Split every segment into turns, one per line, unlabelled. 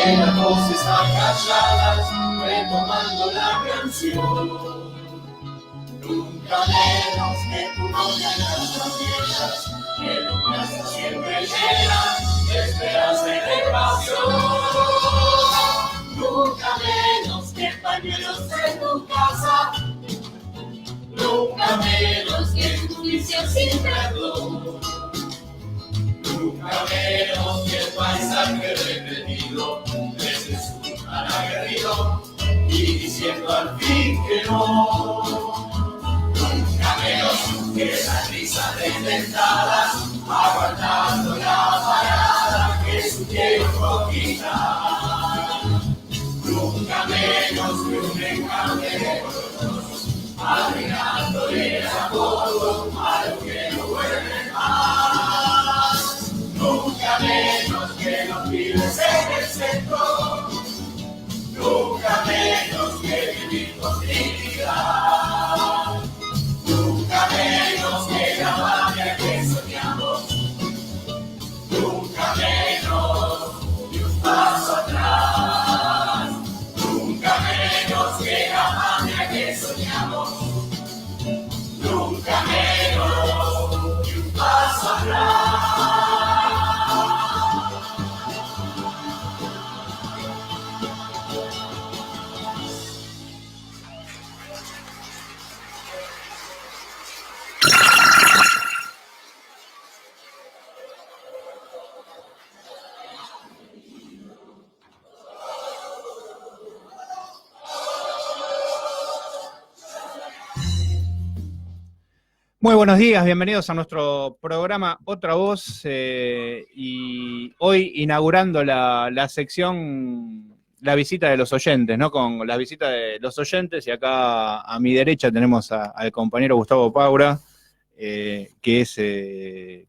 que las voces están calladas, retomando la canción. Nunca menos que tu nombre en nuestras vidas, que tu casa siempre llena de esperanza y de pasión. Nunca menos que pañuelos en tu casa, nunca menos que justicia sin perdón. Nunca menos que el paisaje repetido desde su cara aguerrido y diciendo al fin que no. Nunca menos que la risa desdentadas aguantando la parada que su tiempo quita. Nunca menos que un enjambre de colores agregándole el apodo a lo que no vuelve más. Nunca menos que los pibes en el centro, nunca menos que vivir con dignidad, nunca menos que la magia que soñamos, nunca menos que un paso atrás, nunca menos que la magia que soñamos, nunca menos que un paso atrás.
Muy buenos días, bienvenidos a nuestro programa Otra Voz y hoy inaugurando la sección, la visita de los oyentes, ¿no? Con la visita de los oyentes y acá a mi derecha tenemos al compañero Gustavo Paura, que es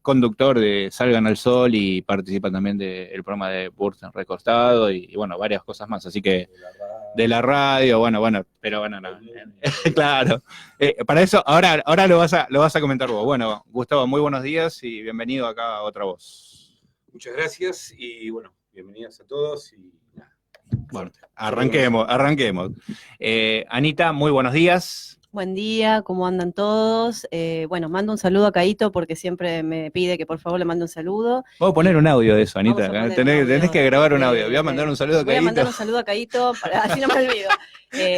conductor de Salgan al Sol y participa también del programa de Burton Recortado y bueno, varias cosas más, así que de la radio, bueno, pero bueno, no. Claro. Para eso, ahora lo vas a comentar vos. Bueno, Gustavo, muy buenos días y bienvenido acá a Otra Voz.
Muchas gracias y bueno, bienvenidos a todos y nada.
Bueno, arranquemos. Anita, muy buenos días.
Buen día, ¿cómo andan todos? Bueno, mando un saludo a Caíto porque siempre me pide que por favor le mande un saludo.
Vamos a poner un audio de eso, Anita. Tenés que grabar un audio. Voy a mandar un saludo a Caíto.
Voy a mandar un saludo a Caíto, así no me olvido.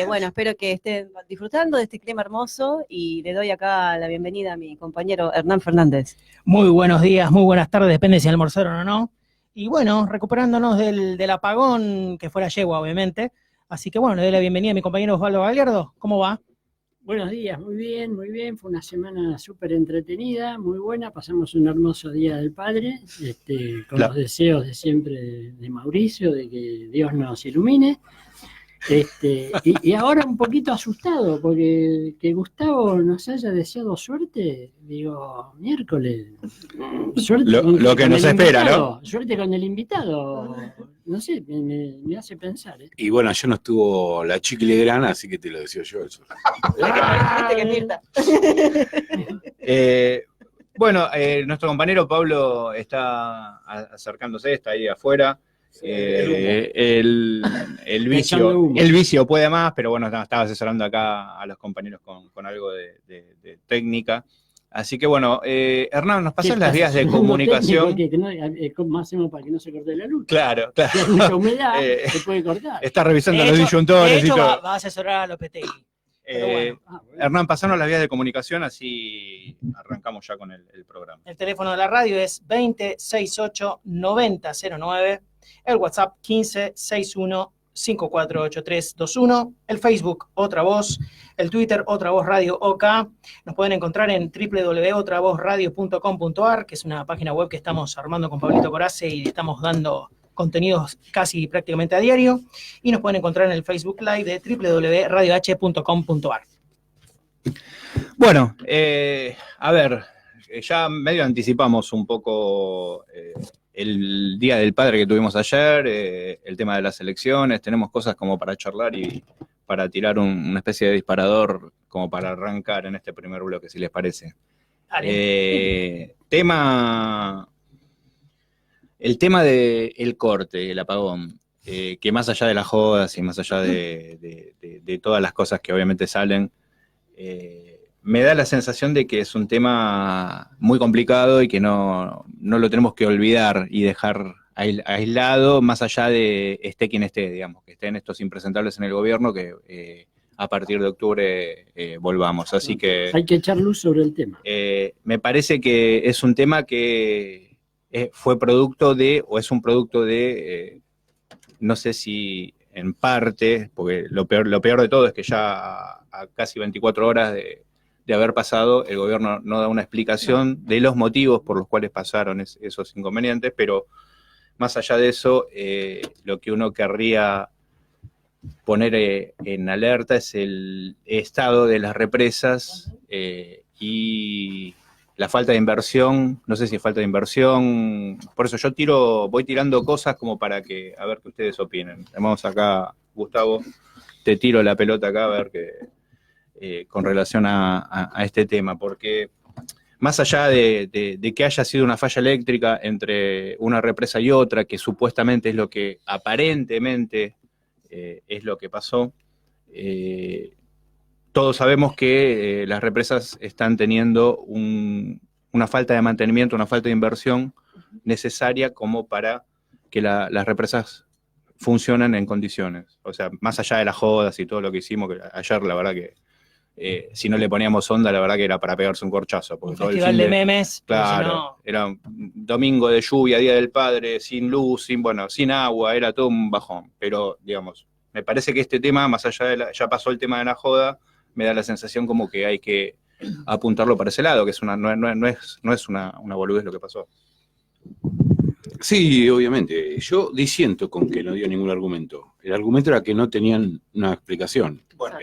Bueno, espero que estén disfrutando de este clima hermoso y le doy acá la bienvenida a mi compañero Hernán Fernández.
Muy buenos días, muy buenas tardes, depende si almorzaron o no. Y bueno, recuperándonos del apagón que fue la yegua, obviamente. Así que bueno, le doy la bienvenida a mi compañero Osvaldo Gallardo. ¿Cómo va?
Buenos días, muy bien. Fue una semana súper entretenida, muy buena. Pasamos un hermoso Día del Padre, con los deseos de siempre de Mauricio, de que Dios nos ilumine. Y ahora un poquito asustado, porque que Gustavo nos haya deseado suerte, digo, miércoles. Suerte
lo que nos espera, ¿no?
Suerte con el invitado. No sé, me hace pensar.
Y bueno, yo no estuvo la Chiqui Legrand, así que te lo deseo yo eso.
Bueno, nuestro compañero Pablo está acercándose, está ahí afuera. El vicio puede más, pero bueno, estaba asesorando acá a los compañeros con algo de técnica. Así que bueno, Hernán, nos pasas las vías de comunicación.
¿Cómo hacemos para que no se corte la luz?
Claro.
Si hay mucha humedad, se puede cortar.
Está revisando los disyuntores y todo.
Va a asesorar a Lopetegui.
Bueno. Hernán, pasanos las vías de comunicación, así arrancamos ya con el programa.
El teléfono de la radio es 2068-9009, el WhatsApp 1561-548321, el Facebook Otra Voz, el Twitter Otra Voz Radio OK. Nos pueden encontrar en www.otravozradio.com.ar, que es una página web que estamos armando con Pablito Corace y estamos dando contenidos casi prácticamente a diario, y nos pueden encontrar en el Facebook Live de www.radioh.com.ar.
Bueno, a ver, ya medio anticipamos un poco el Día del Padre que tuvimos ayer, el tema de las elecciones, tenemos cosas como para charlar y para tirar una especie de disparador como para arrancar en este primer bloque, si les parece. El tema del corte, el apagón. que más allá de las jodas y más allá de todas las cosas que obviamente salen, me da la sensación de que es un tema muy complicado y que no lo tenemos que olvidar y dejar aislado, más allá de esté quien esté, digamos, que estén estos impresentables en el gobierno, que a partir de octubre volvamos. Así que
hay que echar luz sobre el tema.
me parece que es un tema que fue producto de, o es un producto de, no sé si en parte, porque lo peor de todo es que ya a casi 24 horas de haber pasado, el gobierno no da una explicación de los motivos por los cuales pasaron esos inconvenientes, pero más allá de eso, lo que uno querría poner en alerta es el estado de las represas y la falta de inversión. No sé si es falta de inversión, por eso yo voy tirando cosas como para que, a ver qué ustedes opinen. Vamos acá, Gustavo, te tiro la pelota acá a ver con relación a este tema, porque más allá de que haya sido una falla eléctrica entre una represa y otra, que supuestamente es lo que aparentemente es lo que pasó, todos sabemos que las represas están teniendo una falta de mantenimiento, una falta de inversión necesaria como para que las represas funcionen en condiciones. O sea, más allá de las jodas y todo lo que hicimos, que ayer la verdad que si no le poníamos onda, la verdad que era para pegarse un corchazo. Porque
Un
todo
festival
el
de
fin
memes.
Claro,
Si no,
era un domingo de lluvia, Día del Padre, sin luz, sin agua, era todo un bajón. Pero, digamos, me parece que este tema, más allá ya pasó el tema de la joda, me da la sensación como que hay que apuntarlo para ese lado, que no es una boludez lo que pasó.
Sí, obviamente. Yo disiento con que no dio ningún argumento. El argumento era que no tenían una explicación. Bueno,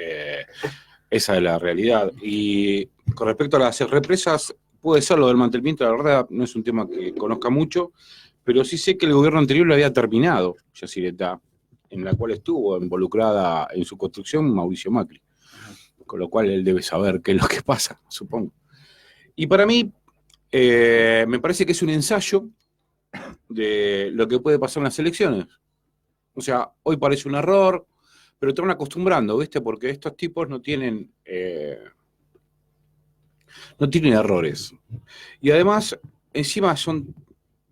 esa es la realidad. Y con respecto a las represas, puede ser lo del mantenimiento, la verdad no es un tema que conozca mucho, pero sí sé que el gobierno anterior lo había terminado, Yacyretá, en la cual estuvo involucrada en su construcción Mauricio Macri. Con lo cual él debe saber qué es lo que pasa, supongo. Y para mí, me parece que es un ensayo de lo que puede pasar en las elecciones. O sea, hoy parece un error, pero te van acostumbrando, ¿viste? Porque estos tipos no tienen errores. Y además, encima son,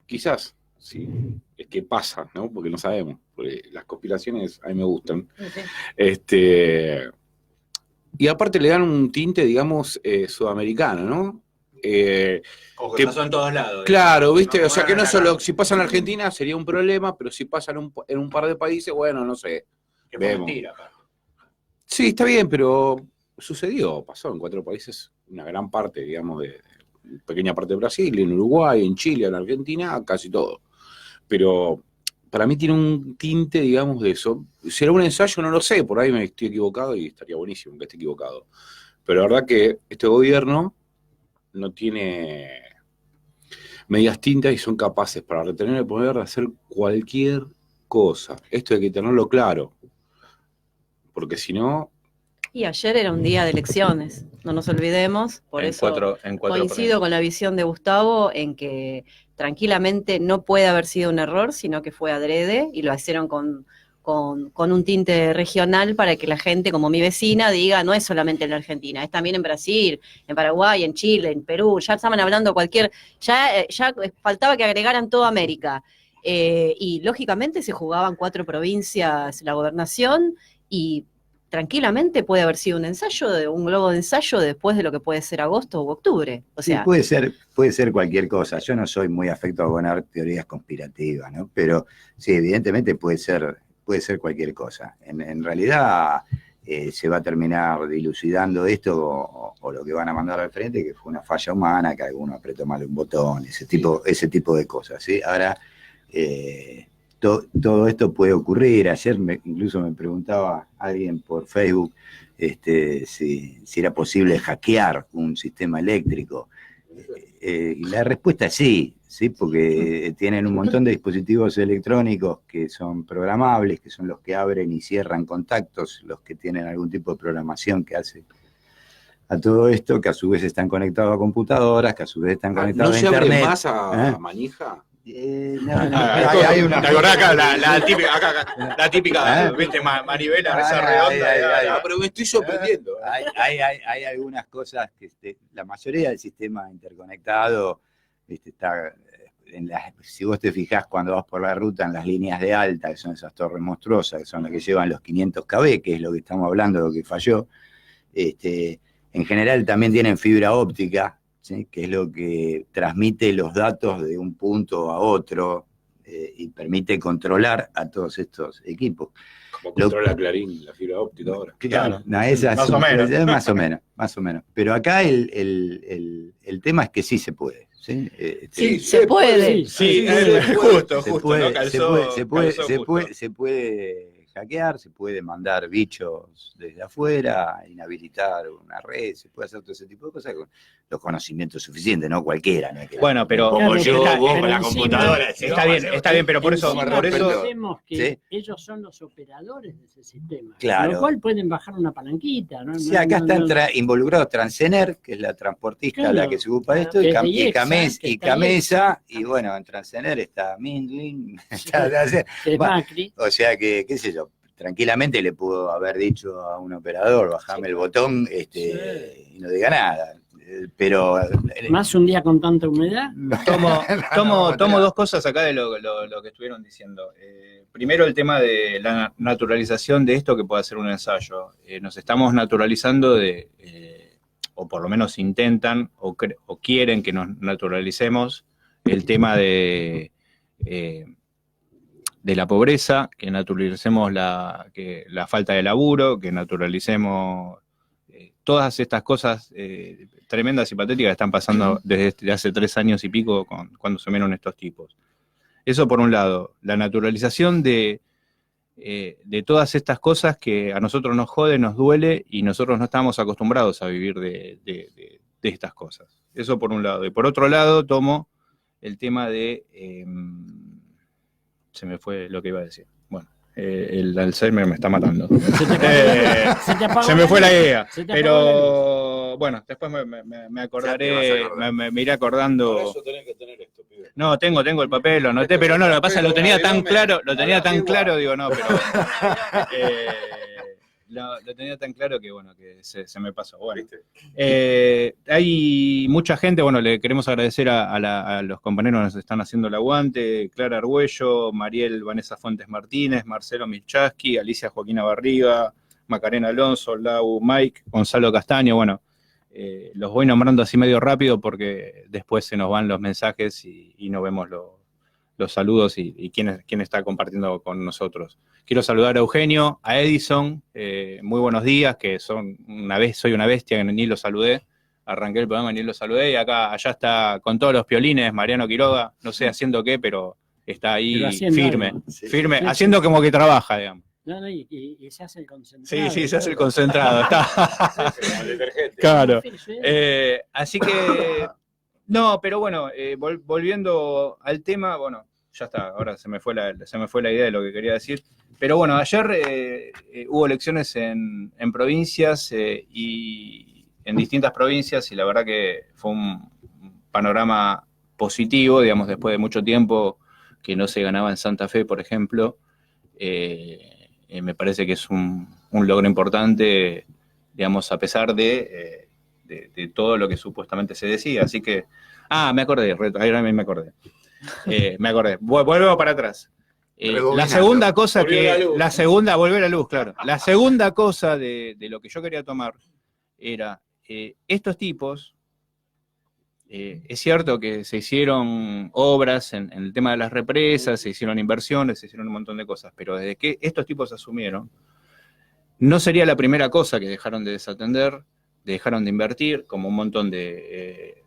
quizás, sí, es que pasa, ¿no? Porque no sabemos. Porque las conspiraciones a mí me gustan.
Okay.
Y aparte le dan un tinte, digamos, sudamericano, ¿no?
Como que pasó en todos lados.
Claro, ¿viste? O sea, que no solo, si pasa en Argentina sería un problema, pero si pasa en un par de países, bueno, no sé.
Que fue
vemos.
mentira.
Sí, está bien, pero pasó en 4 países, una gran parte, digamos, pequeña parte de Brasil, en Uruguay, en Chile, en Argentina, casi todo. Pero para mí tiene un tinte, digamos, de eso. ¿Será un ensayo? No lo sé, por ahí me estoy equivocado y estaría buenísimo que esté equivocado. Pero la verdad que este gobierno no tiene medias tintas y son capaces para retener el poder de hacer cualquier cosa. Esto hay que tenerlo claro. Porque si no...
Y ayer era un día de elecciones, no nos olvidemos, por eso coincido con la visión de Gustavo en que tranquilamente no puede haber sido un error, sino que fue adrede y lo hicieron con un tinte regional para que la gente, como mi vecina, diga, no es solamente en la Argentina, es también en Brasil, en Paraguay, en Chile, en Perú, ya estaban hablando ya faltaba que agregaran toda América. Y lógicamente se jugaban 4 provincias la gobernación y tranquilamente puede haber sido un globo de ensayo después de lo que puede ser agosto u octubre. O sea,
sí, puede ser cualquier cosa. Yo no soy muy afecto a poner teorías conspirativas, ¿no? Pero sí, evidentemente puede ser cualquier cosa. En realidad se va a terminar dilucidando esto o lo que van a mandar al frente, que fue una falla humana, que alguno apretó mal un botón, ese tipo de cosas, ¿sí? Ahora, todo esto puede ocurrir. Ayer incluso me preguntaba alguien por Facebook si era posible hackear un sistema eléctrico. Y la respuesta es sí, porque tienen un montón de dispositivos electrónicos que son programables, que son los que abren y cierran contactos, los que tienen algún tipo de programación que hace a todo esto, que a su vez están conectados a computadoras, que a su vez están conectados a internet.
¿No se abre más a manija?
Hay una.
¿Te acordás acá? La típica, viste, manivela, esa redonda.
Pero me estoy sorprendiendo.
Hay algunas cosas que la mayoría del sistema interconectado está. Si vos te fijás cuando vas por la ruta en las líneas de alta, que son esas torres monstruosas, que son las que llevan los 500 kb, que es lo que estamos hablando, lo que falló, en general también tienen fibra óptica, ¿sí? Que es lo que transmite los datos de un punto a otro y permite controlar a todos estos equipos.
Como controla Clarín, la fibra óptica ahora.
Claro, no, más o menos. Pero acá el tema es que sí se puede. Sí,
sí, se puede.
Sí, justo.
Se puede hackear, se puede mandar bichos desde afuera, inhabilitar una red, se puede hacer todo ese tipo de cosas con los conocimientos suficientes, no cualquiera. No es que
bueno, pero
como yo, vos con la
encima,
computadora.
Está bien, pero por eso
Pensemos que
¿sí?
ellos son los operadores de ese sistema,
Claro.
lo cual pueden bajar una palanquita. ¿No?
Sí, acá están involucrados Transener, que es la transportista
Claro.
la que se ocupa de esto,
Que
y,
es de
y
IEXA,
Camesa, y bueno, en Transener está Mindling,
Es Macri.
o sea que, qué sé yo, tranquilamente le pudo haber dicho a un operador, bajame el botón, y no diga nada. Pero
Más un día con tanta humedad.
tomo dos cosas acá de lo que estuvieron diciendo. Primero, el tema de la naturalización de esto que puede ser un ensayo. Nos estamos naturalizando o por lo menos intentan o quieren que nos naturalicemos el tema de la pobreza, que naturalicemos la falta de laburo, que naturalicemos todas estas cosas tremendas y patéticas que están pasando desde hace 3 años y pico cuando se unieron estos tipos. Eso por un lado, la naturalización de todas estas cosas que a nosotros nos jode, nos duele y nosotros no estamos acostumbrados a vivir de estas cosas. Eso por un lado. Y por otro lado tomo el tema de... se me fue lo que iba a decir. Bueno. El Alzheimer me está matando. Se me fue la idea. Pero bueno, después me acordaré, me iré acordando.
Por eso tenés que tener esto, pibe.
No, tengo el papel, lo anoté, pero no, lo que pasa es que lo tenía tan claro, digo, no, pero lo tenía tan claro que bueno, que se me pasó. Bueno, hay mucha gente, bueno, le queremos agradecer a los compañeros que nos están haciendo el aguante, Clara Argüello, Mariel Vanessa Fuentes Martínez, Marcelo Milchaski, Alicia Joaquina Barriga, Macarena Alonso, Lau Mike, Gonzalo Castaño, bueno, los voy nombrando así medio rápido porque después se nos van los mensajes y no vemos los saludos y quién está compartiendo con nosotros. Quiero saludar a Eugenio, a Edison, muy buenos días, que soy una bestia, que ni lo saludé, arranqué el programa y ni lo saludé, y allá está con todos los piolines, Mariano Quiroga, no sé haciendo qué, pero está ahí firme, haciendo como que trabaja, digamos.
No, y se hace el concentrado.
Sí, se hace el concentrado, está. Claro. Así que, no, pero bueno, volviendo al tema, bueno, ya está, ahora se me fue la idea de lo que quería decir. Pero bueno, ayer hubo elecciones en provincias y en distintas provincias y la verdad que fue un panorama positivo, digamos, después de mucho tiempo que no se ganaba en Santa Fe, por ejemplo. Me parece que es un logro importante, digamos, a pesar de todo lo que supuestamente se decía. Así que, me acordé. Vuelvo para atrás. La segunda cosa volver a la luz, claro. La segunda cosa de lo que yo quería tomar era, estos tipos, es cierto que se hicieron obras en el tema de las represas, se hicieron inversiones, se hicieron un montón de cosas, pero desde que estos tipos asumieron, no sería la primera cosa que dejaron de desatender, dejaron de invertir, como un montón de,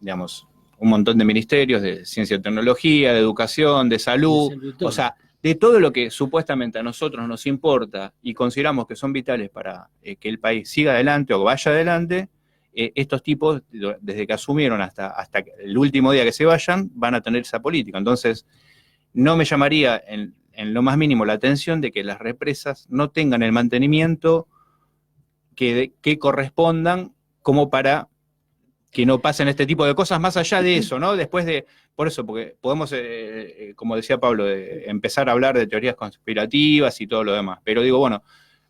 un montón de ministerios de ciencia y tecnología, de educación, de salud, o sea, de todo lo que supuestamente a nosotros nos importa y consideramos que son vitales para que el país siga adelante o vaya adelante, estos tipos, desde que asumieron hasta el último día que se vayan, van a tener esa política. Entonces, no me llamaría en lo más mínimo la atención de que las represas no tengan el mantenimiento que correspondan como para que no pasen este tipo de cosas más allá de eso, ¿no? Después por eso, porque podemos, como decía Pablo, empezar a hablar de teorías conspirativas y todo lo demás. Pero digo, bueno,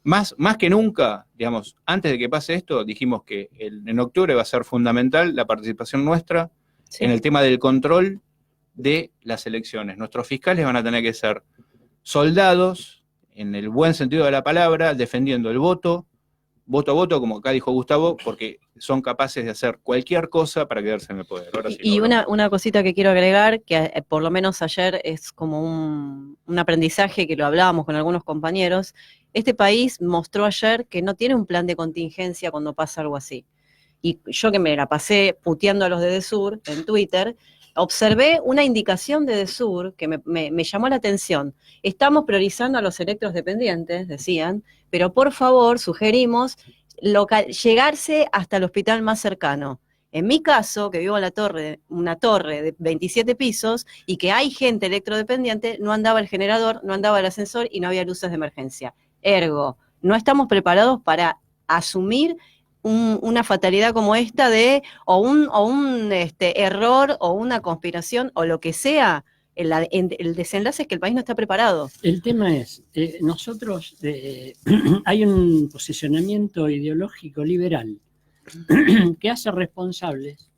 más que nunca, digamos, antes de que pase esto, dijimos que en octubre va a ser fundamental la participación nuestra en el tema del control de las elecciones. Nuestros fiscales van a tener que ser soldados, en el buen sentido de la palabra, defendiendo el voto a voto, como acá dijo Gustavo, porque son capaces de hacer cualquier cosa para quedarse en el poder. Ahora sí,
y una cosita que quiero agregar, que por lo menos ayer es como un aprendizaje que lo hablábamos con algunos compañeros. Este país mostró ayer que no tiene un plan de contingencia cuando pasa algo así. Y yo, que me la pasé puteando a los de DESUR en Twitter, observé una indicación de DESUR que me llamó la atención. Estamos priorizando a los electos dependientes, decían, pero por favor sugerimos llegarse hasta el hospital más cercano. En mi caso, que vivo en una torre de 27 pisos y que hay gente electrodependiente, no andaba el generador, no andaba el ascensor y no había luces de emergencia. Ergo, no estamos preparados para asumir una fatalidad como esta o un error o una conspiración o lo que sea. El desenlace es que el país no está preparado.
El tema es, nosotros, hay un posicionamiento ideológico liberal que hace responsables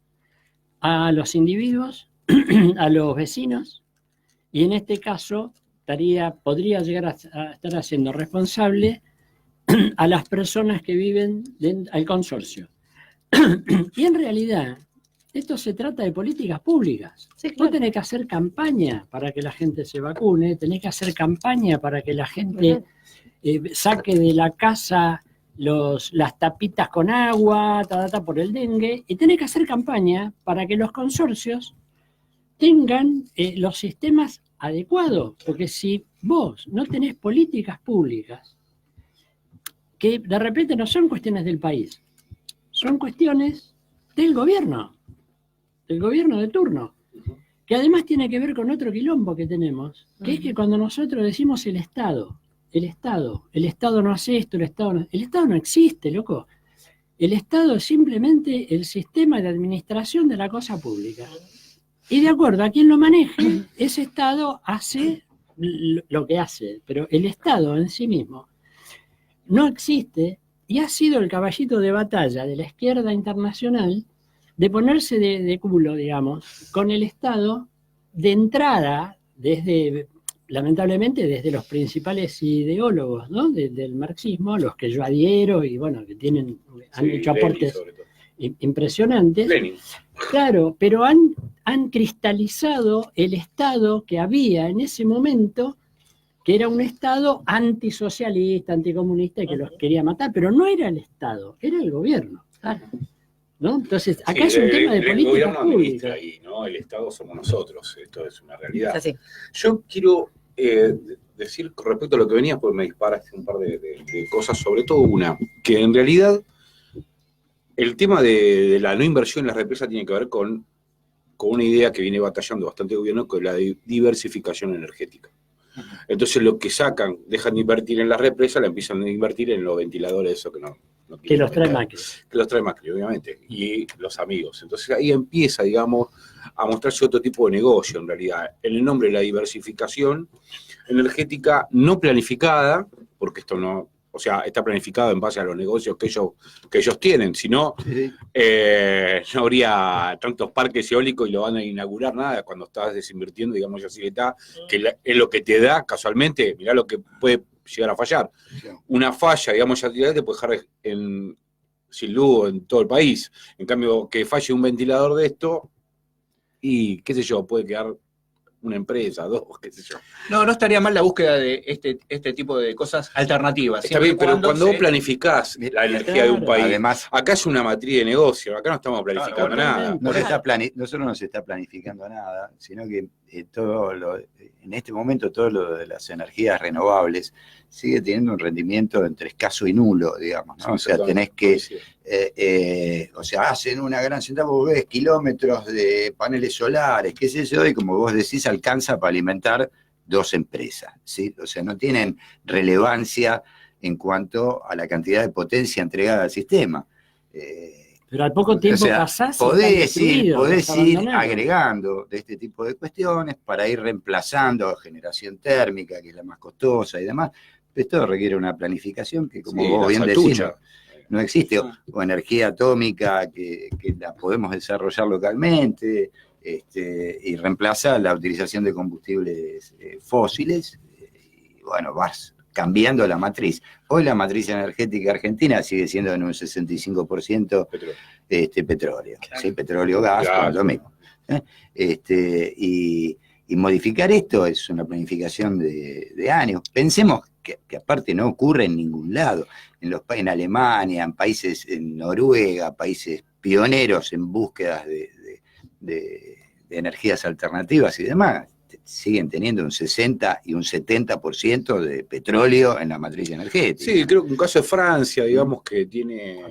a los individuos, a los vecinos, y en este caso podría llegar a estar haciendo responsable a las personas que viven al consorcio. Y en realidad, esto se trata de políticas públicas.
Sí, claro.
Vos tenés que hacer campaña para que la gente se vacune, tenés que hacer campaña para que la gente saque de la casa las tapitas con agua, por el dengue, y tenés que hacer campaña para que los consorcios tengan los sistemas adecuados, porque si vos no tenés políticas públicas, que de repente no son cuestiones del país, son cuestiones del gobierno de turno, que además tiene que ver con otro quilombo que tenemos, que es que cuando nosotros decimos el Estado no hace esto, el Estado no existe, loco. El Estado es simplemente el sistema de administración de la cosa pública. Y de acuerdo a quien lo maneje, ese Estado hace lo que hace, pero el Estado en sí mismo no existe y ha sido el caballito de batalla de la izquierda internacional de ponerse de culo, digamos, con el Estado de entrada, lamentablemente desde los principales ideólogos, ¿no? Del marxismo, los que yo adhiero y bueno, que han hecho aportes impresionantes.
Lenin.
Claro, pero han cristalizado el Estado que había en ese momento, que era un Estado antisocialista, anticomunista y que los quería matar, pero no era el Estado, era el gobierno.
Claro.
¿No? Entonces, acá es un tema de política pública.
Y no, el Estado somos nosotros, esto es una realidad.
Es así.
Yo quiero decir respecto a lo que venías, porque me disparaste un par de cosas, sobre todo una, que en realidad el tema de la no inversión en las represas tiene que ver con una idea que viene batallando bastante el gobierno, con la diversificación energética. Entonces lo que dejan de invertir en las represas, la empiezan a invertir en los ventiladores, eso que no
que los trae Macri.
Que los trae Macri, obviamente, y los amigos. Entonces ahí empieza, digamos, a mostrarse otro tipo de negocio, en realidad. En el nombre de la diversificación energética no planificada, porque esto no, o sea, está planificado en base a los negocios que ellos tienen, si no, no habría tantos parques eólicos y lo van a inaugurar nada cuando estás desinvirtiendo, digamos, así está, que es lo que te da, casualmente, mirá lo que puede llegar a fallar. Una falla, digamos, ya te puede dejar sin luz en todo el país. En cambio, que falle un ventilador de esto, y qué sé yo, puede quedar una empresa, dos, qué sé yo.
No estaría mal la búsqueda de este tipo de cosas alternativas.
Está bien, pero cuando vos planificás la energía de un país,
además,
acá es una matriz de negocio, acá no estamos planificando nada.
Nosotros no se está planificando nada, sino que en este momento todo lo de las energías renovables sigue teniendo un rendimiento entre escaso y nulo, digamos, ¿no? O sea, tenés que, hacen una gran central, vos ves kilómetros de paneles solares, qué sé yo, y como vos decís, alcanza para alimentar 2 empresas, ¿sí? O sea, no tienen relevancia en cuanto a la cantidad de potencia entregada al sistema.
Pero al poco tiempo
O sea,
pasás,
podés ir
abandonado.
agregando de este tipo de cuestiones para ir reemplazando generación térmica, que es la más costosa y demás. Esto requiere una planificación que, como
Sí,
vos
la
bien
saltucha.
decís, no existe. O energía atómica que la podemos desarrollar localmente, y reemplaza la utilización de combustibles fósiles. Y bueno, vas cambiando la matriz. Hoy la matriz energética argentina sigue siendo en un 65% petróleo.
Claro.
¿Sí? Petróleo, gas,
Claro.
bueno, lo mismo. Y modificar esto es una planificación de años. Pensemos que aparte no ocurre en ningún lado. En Alemania, en países, en Noruega, países pioneros en búsquedas de energías alternativas y demás, siguen teniendo un 60 y un 70% de petróleo en la matriz energética.
Sí, creo que un caso de Francia, digamos, que tiene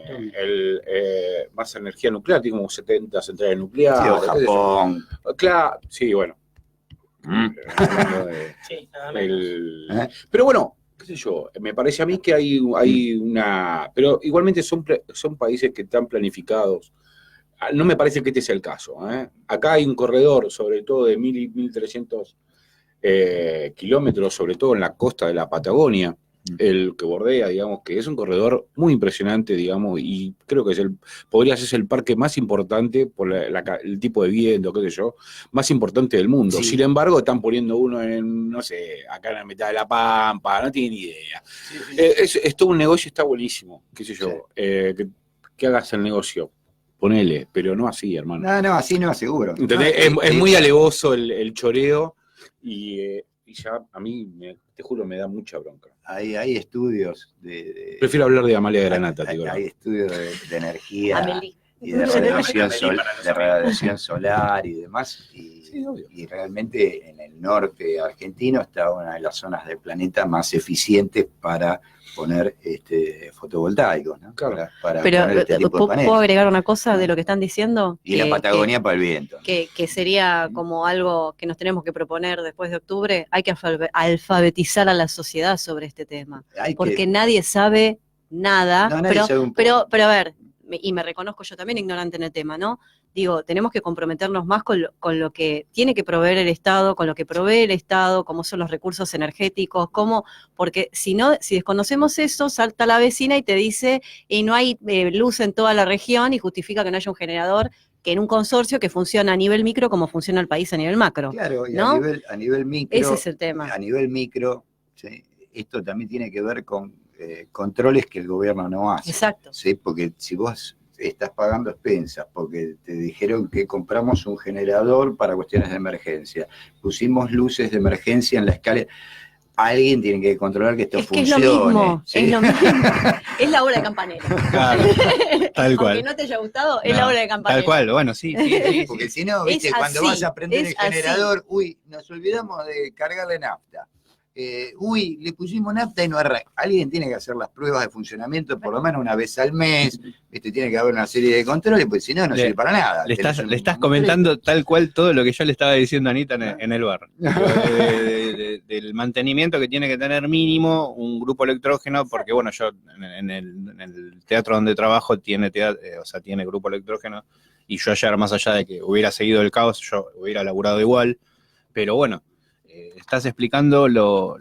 más energía nuclear, tiene como 70 centrales
Sí,
nucleares.
o Japón.
Claro, sí, bueno. Hablando de-
Sí, nada menos.
Pero bueno, qué sé yo, me parece a mí que hay una... Pero igualmente son países que están planificados. No me parece que este sea el caso. Acá hay un corredor, sobre todo de 1.000 y 1.300 kilómetros, sobre todo en la costa de la Patagonia, el que bordea, digamos, que es un corredor muy impresionante, digamos, y creo que podría ser el parque más importante por el tipo de viento, qué sé yo, más importante del mundo.
Sí.
Sin embargo, están poniendo uno en, no sé, acá en la mitad de la Pampa, no tienen ni idea. Es todo un negocio, está buenísimo, qué sé yo, que hagas el negocio. Ponele, pero no así, hermano.
No, así no, seguro.
¿Entendés? Es muy alevoso el choreo y ya a mí, te juro, me da mucha bronca.
Hay estudios
Prefiero hablar de Amalia Granata, te digo.
hay estudios de energía
Amelie.
y de radiación solar y demás.
Sí, obvio.
Y realmente en el norte argentino está una de las zonas del planeta más eficientes para poner fotovoltaicos, ¿no?
Claro.
Para
Pero
poner este tipo de
¿puedo
paneles.
agregar una cosa de lo que están diciendo?
Y la Patagonia para el viento.
Que sería como algo que nos tenemos que proponer después de octubre. Hay que alfabetizar a la sociedad sobre este tema, porque nadie sabe nada.
No, nadie sabe un poco.
Pero a ver, y me reconozco yo también ignorante en el tema, ¿no? Digo, tenemos que comprometernos más con lo que tiene que proveer el Estado, con lo que provee el Estado, cómo son los recursos energéticos, porque si desconocemos eso, salta la vecina y te dice, y no hay luz en toda la región, y justifica que no haya un generador que en un consorcio que funciona a nivel micro como funciona el país a nivel macro.
Claro, y
¿no?
a nivel micro.
Ese es el tema.
A nivel micro, ¿sí? Esto también tiene que ver con controles que el gobierno no hace.
Exacto.
¿Sí? Porque si vos estás pagando expensas, porque te dijeron que compramos un generador para cuestiones de emergencia, pusimos luces de emergencia en la escala, alguien tiene que controlar que esto funcione.
Es lo mismo,
¿sí?
es lo mismo. Es la hora de campanero.
Claro, tal cual.
Aunque no te haya gustado, es la hora de campanero.
Tal cual, bueno, sí.
Porque si no, viste,
Es
cuando
así,
vas a prender
es
el generador, uy, nos olvidamos de cargarle nafta. Uy, le pusimos nafta y no arranca. Alguien tiene que hacer las pruebas de funcionamiento por lo menos una vez al mes. Tiene que haber una serie de controles, pues si no, no sirve para nada.
Le estás comentando tal cual todo lo que yo le estaba diciendo a Anita en el bar. Del mantenimiento que tiene que tener mínimo un grupo electrógeno, porque bueno, yo en el teatro donde trabajo tiene grupo electrógeno, y yo ayer, más allá de que hubiera seguido el caos, yo hubiera laburado igual, pero bueno, estás explicando lo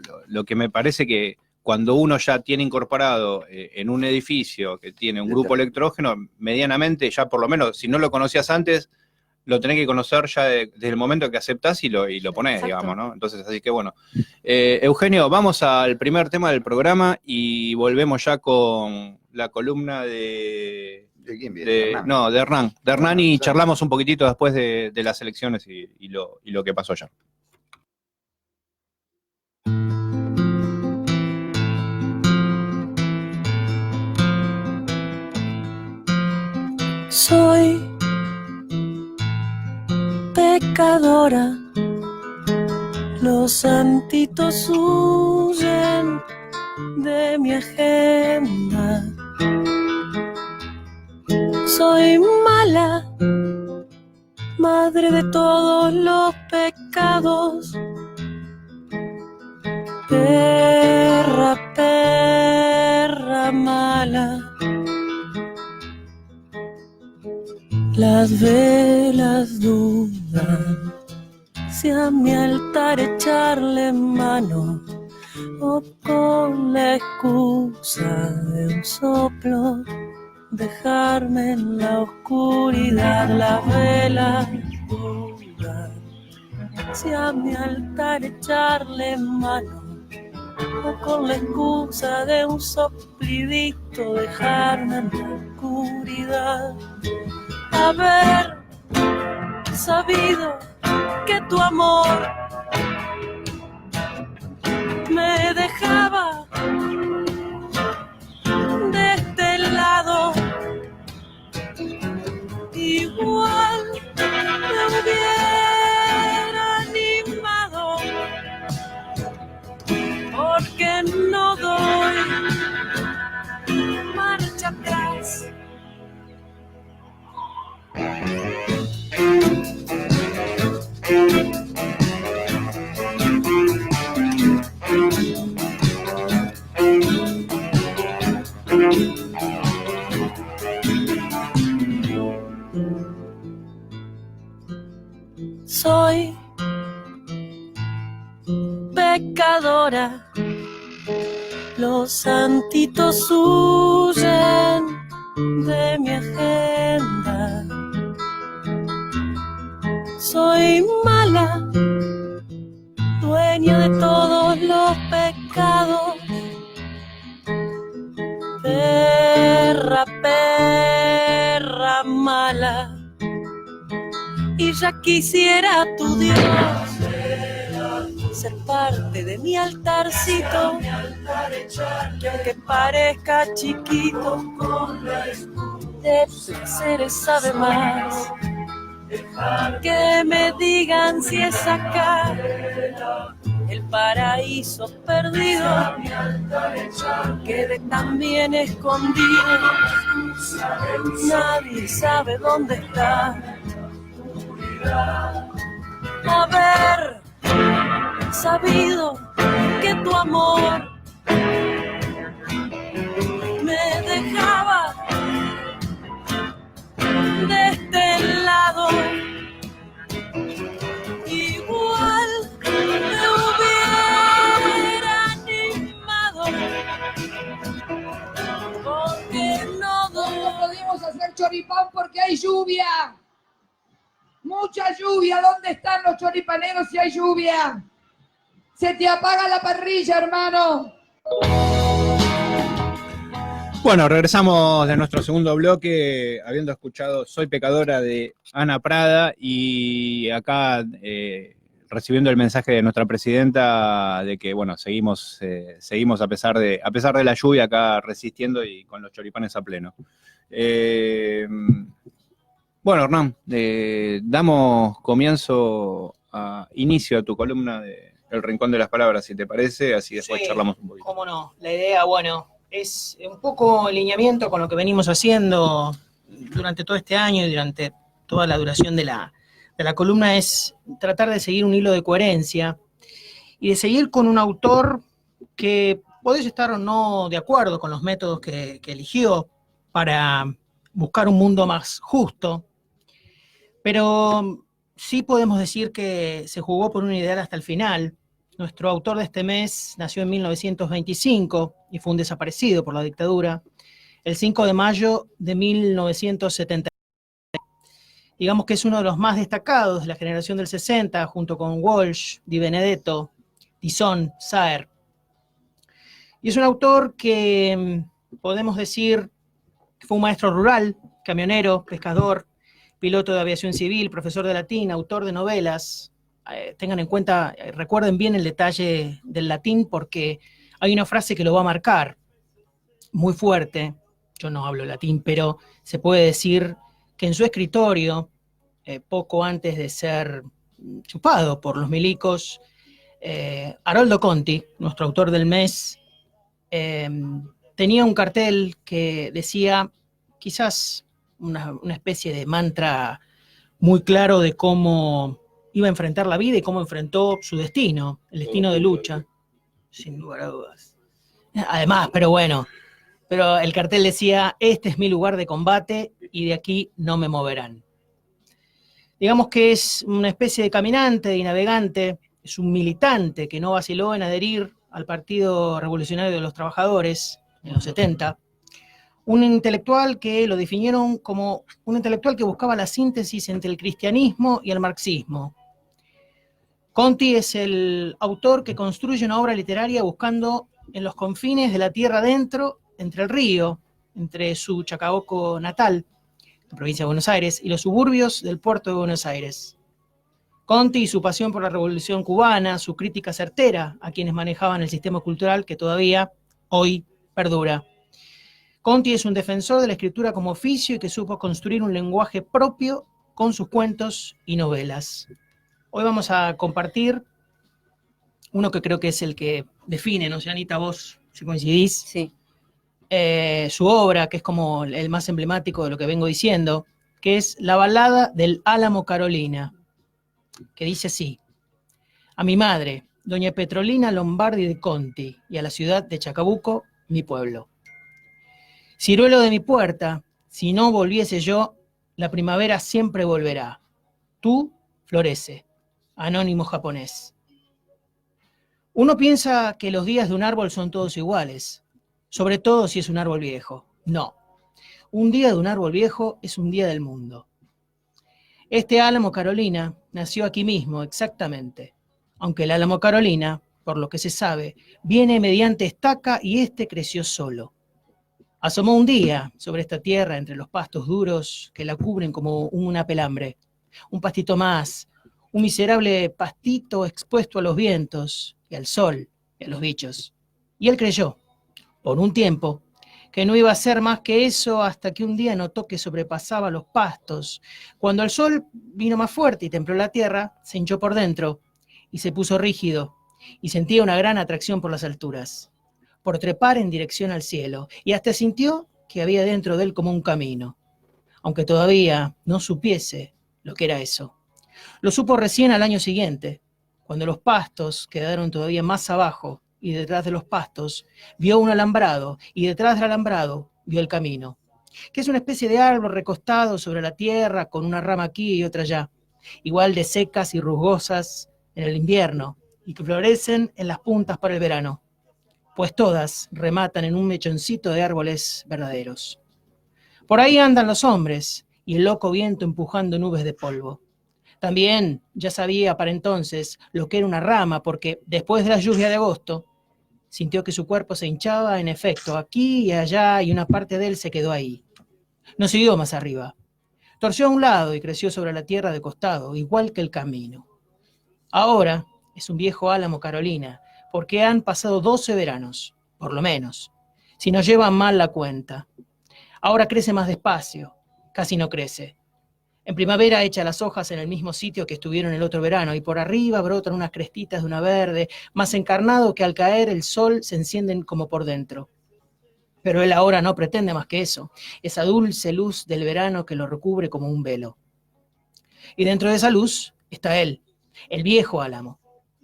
que me parece que cuando uno ya tiene incorporado en un edificio que tiene un grupo electrógeno, medianamente, ya por lo menos, si no lo conocías antes, lo tenés que conocer ya desde el momento que aceptás y lo ponés, digamos, ¿no? Entonces, así que bueno. Eugenio, vamos al primer tema del programa y volvemos ya con la columna
¿De quién viene?
de Hernán, y charlamos un poquitito después de las elecciones y lo que pasó allá.
Soy pecadora, los santitos huyen de mi agenda. Soy mala, madre de todos los pecados, perra mala. Las velas dudan si a mi altar echarle mano o con la excusa de un soplo dejarme en la oscuridad. Las velas dudan si a mi altar echarle mano o con la excusa de un soplidito dejarme en la oscuridad. Haber sabido que tu amor me dejaba de este lado, igual me hubiera animado, porque no doy marcha atrás. Soy pecadora, los santitos huyen de mi agenda. Soy mala, dueña de todos los pecados. Perra, perra mala, y ya quisiera tu Dios ser parte de mi altarcito, que aunque parezca chiquito, de placeres sabe más. Que me digan si es acá el paraíso perdido, quede tan bien escondido, nadie sabe dónde está. Haber sabido que tu amor me dejaba de este lado, igual me hubiera animado, porque no
podemos hacer choripán porque hay lluvia. Mucha lluvia. ¿Dónde están los choripaneros si hay lluvia? Se te apaga la parrilla, hermano.
Bueno, regresamos de nuestro segundo bloque, habiendo escuchado Soy pecadora de Ana Prada, y acá recibiendo el mensaje de nuestra presidenta de que, bueno, seguimos a pesar de la lluvia acá resistiendo y con los choripanes a pleno. Bueno, Hernán, damos inicio a tu columna de El Rincón de las Palabras, si te parece, así después charlamos un poquito.
Cómo no, la idea, bueno, es un poco alineamiento con lo que venimos haciendo durante todo este año y durante toda la duración de la columna, es tratar de seguir un hilo de coherencia y de seguir con un autor que podés estar o no de acuerdo con los métodos que eligió para buscar un mundo más justo, pero sí podemos decir que se jugó por un ideal hasta el final. Nuestro autor de este mes nació en 1925 y fue un desaparecido por la dictadura el 5 de mayo de 1970. Digamos que es uno de los más destacados de la generación del 60, junto con Walsh, Di Benedetto, Tizón, Saer. Y es un autor que podemos decir que fue un maestro rural, camionero, pescador, piloto de aviación civil, profesor de latín, autor de novelas. Tengan en cuenta, recuerden bien el detalle del latín, porque hay una frase que lo va a marcar muy fuerte. Yo no hablo latín, pero se puede decir que en su escritorio, poco antes de ser chupado por los milicos, Haroldo Conti, nuestro autor del mes, tenía un cartel que decía, quizás una especie de mantra muy claro de cómo iba a enfrentar la vida y cómo enfrentó su destino, el destino de lucha, sin lugar a dudas. Además, pero el cartel decía, este es mi lugar de combate y de aquí no me moverán. Digamos que es una especie de caminante y navegante, es un militante que no vaciló en adherir al Partido Revolucionario de los Trabajadores en los 70, un intelectual que lo definieron como un intelectual que buscaba la síntesis entre el cristianismo y el marxismo. Conti es el autor que construye una obra literaria buscando en los confines de la tierra adentro, entre el río, entre su Chacabuco natal, la provincia de Buenos Aires, y los suburbios del puerto de Buenos Aires. Conti y su pasión por la Revolución Cubana, su crítica certera a quienes manejaban el sistema cultural que todavía hoy perdura. Conti es un defensor de la escritura como oficio y que supo construir un lenguaje propio con sus cuentos y novelas. Hoy vamos a compartir uno que creo que es el que define, no sé, Anita, vos, si coincidís,
Sí.
Su obra, que es como el más emblemático de lo que vengo diciendo, que es La balada del Álamo Carolina, que dice así: a mi madre, doña Petrolina Lombardi de Conti, y a la ciudad de Chacabuco, mi pueblo. Ciruelo de mi puerta, si no volviese yo, la primavera siempre volverá. Tú florece. Anónimo japonés. Uno piensa que los días de un árbol son todos iguales, sobre todo si es un árbol viejo. No. Un día de un árbol viejo es un día del mundo. Este Álamo Carolina nació aquí mismo, exactamente, aunque el Álamo Carolina, por lo que se sabe, viene mediante estaca y este creció solo. Asomó un día sobre esta tierra entre los pastos duros que la cubren como una pelambre. Un pastito más, un miserable pastito expuesto a los vientos y al sol y a los bichos. Y él creyó, por un tiempo, que no iba a ser más que eso hasta que un día notó que sobrepasaba los pastos. Cuando el sol vino más fuerte y templó la tierra, se hinchó por dentro y se puso rígido y sentía una gran atracción por las alturas, por trepar en dirección al cielo, y hasta sintió que había dentro de él como un camino, aunque todavía no supiese lo que era eso. Lo supo recién al año siguiente, cuando los pastos quedaron todavía más abajo, y detrás de los pastos vio un alambrado, y detrás del alambrado vio el camino, que es una especie de árbol recostado sobre la tierra con una rama aquí y otra allá, igual de secas y rugosas en el invierno, y que florecen en las puntas para el verano, pues todas rematan en un mechoncito de árboles verdaderos. Por ahí andan los hombres, y el loco viento empujando nubes de polvo. También ya sabía para entonces lo que era una rama, porque después de la lluvia de agosto, sintió que su cuerpo se hinchaba, en efecto, aquí y allá, y una parte de él se quedó ahí. No siguió más arriba. Torció a un lado y creció sobre la tierra de costado, igual que el camino. Ahora es un viejo álamo Carolina, porque han pasado 12 veranos, por lo menos, si no llevan mal la cuenta. Ahora crece más despacio, casi no crece. En primavera echa las hojas en el mismo sitio que estuvieron el otro verano, y por arriba brotan unas crestitas de una verde, más encarnado que al caer el sol se encienden como por dentro. Pero él ahora no pretende más que eso, esa dulce luz del verano que lo recubre como un velo. Y dentro de esa luz está él, el viejo álamo,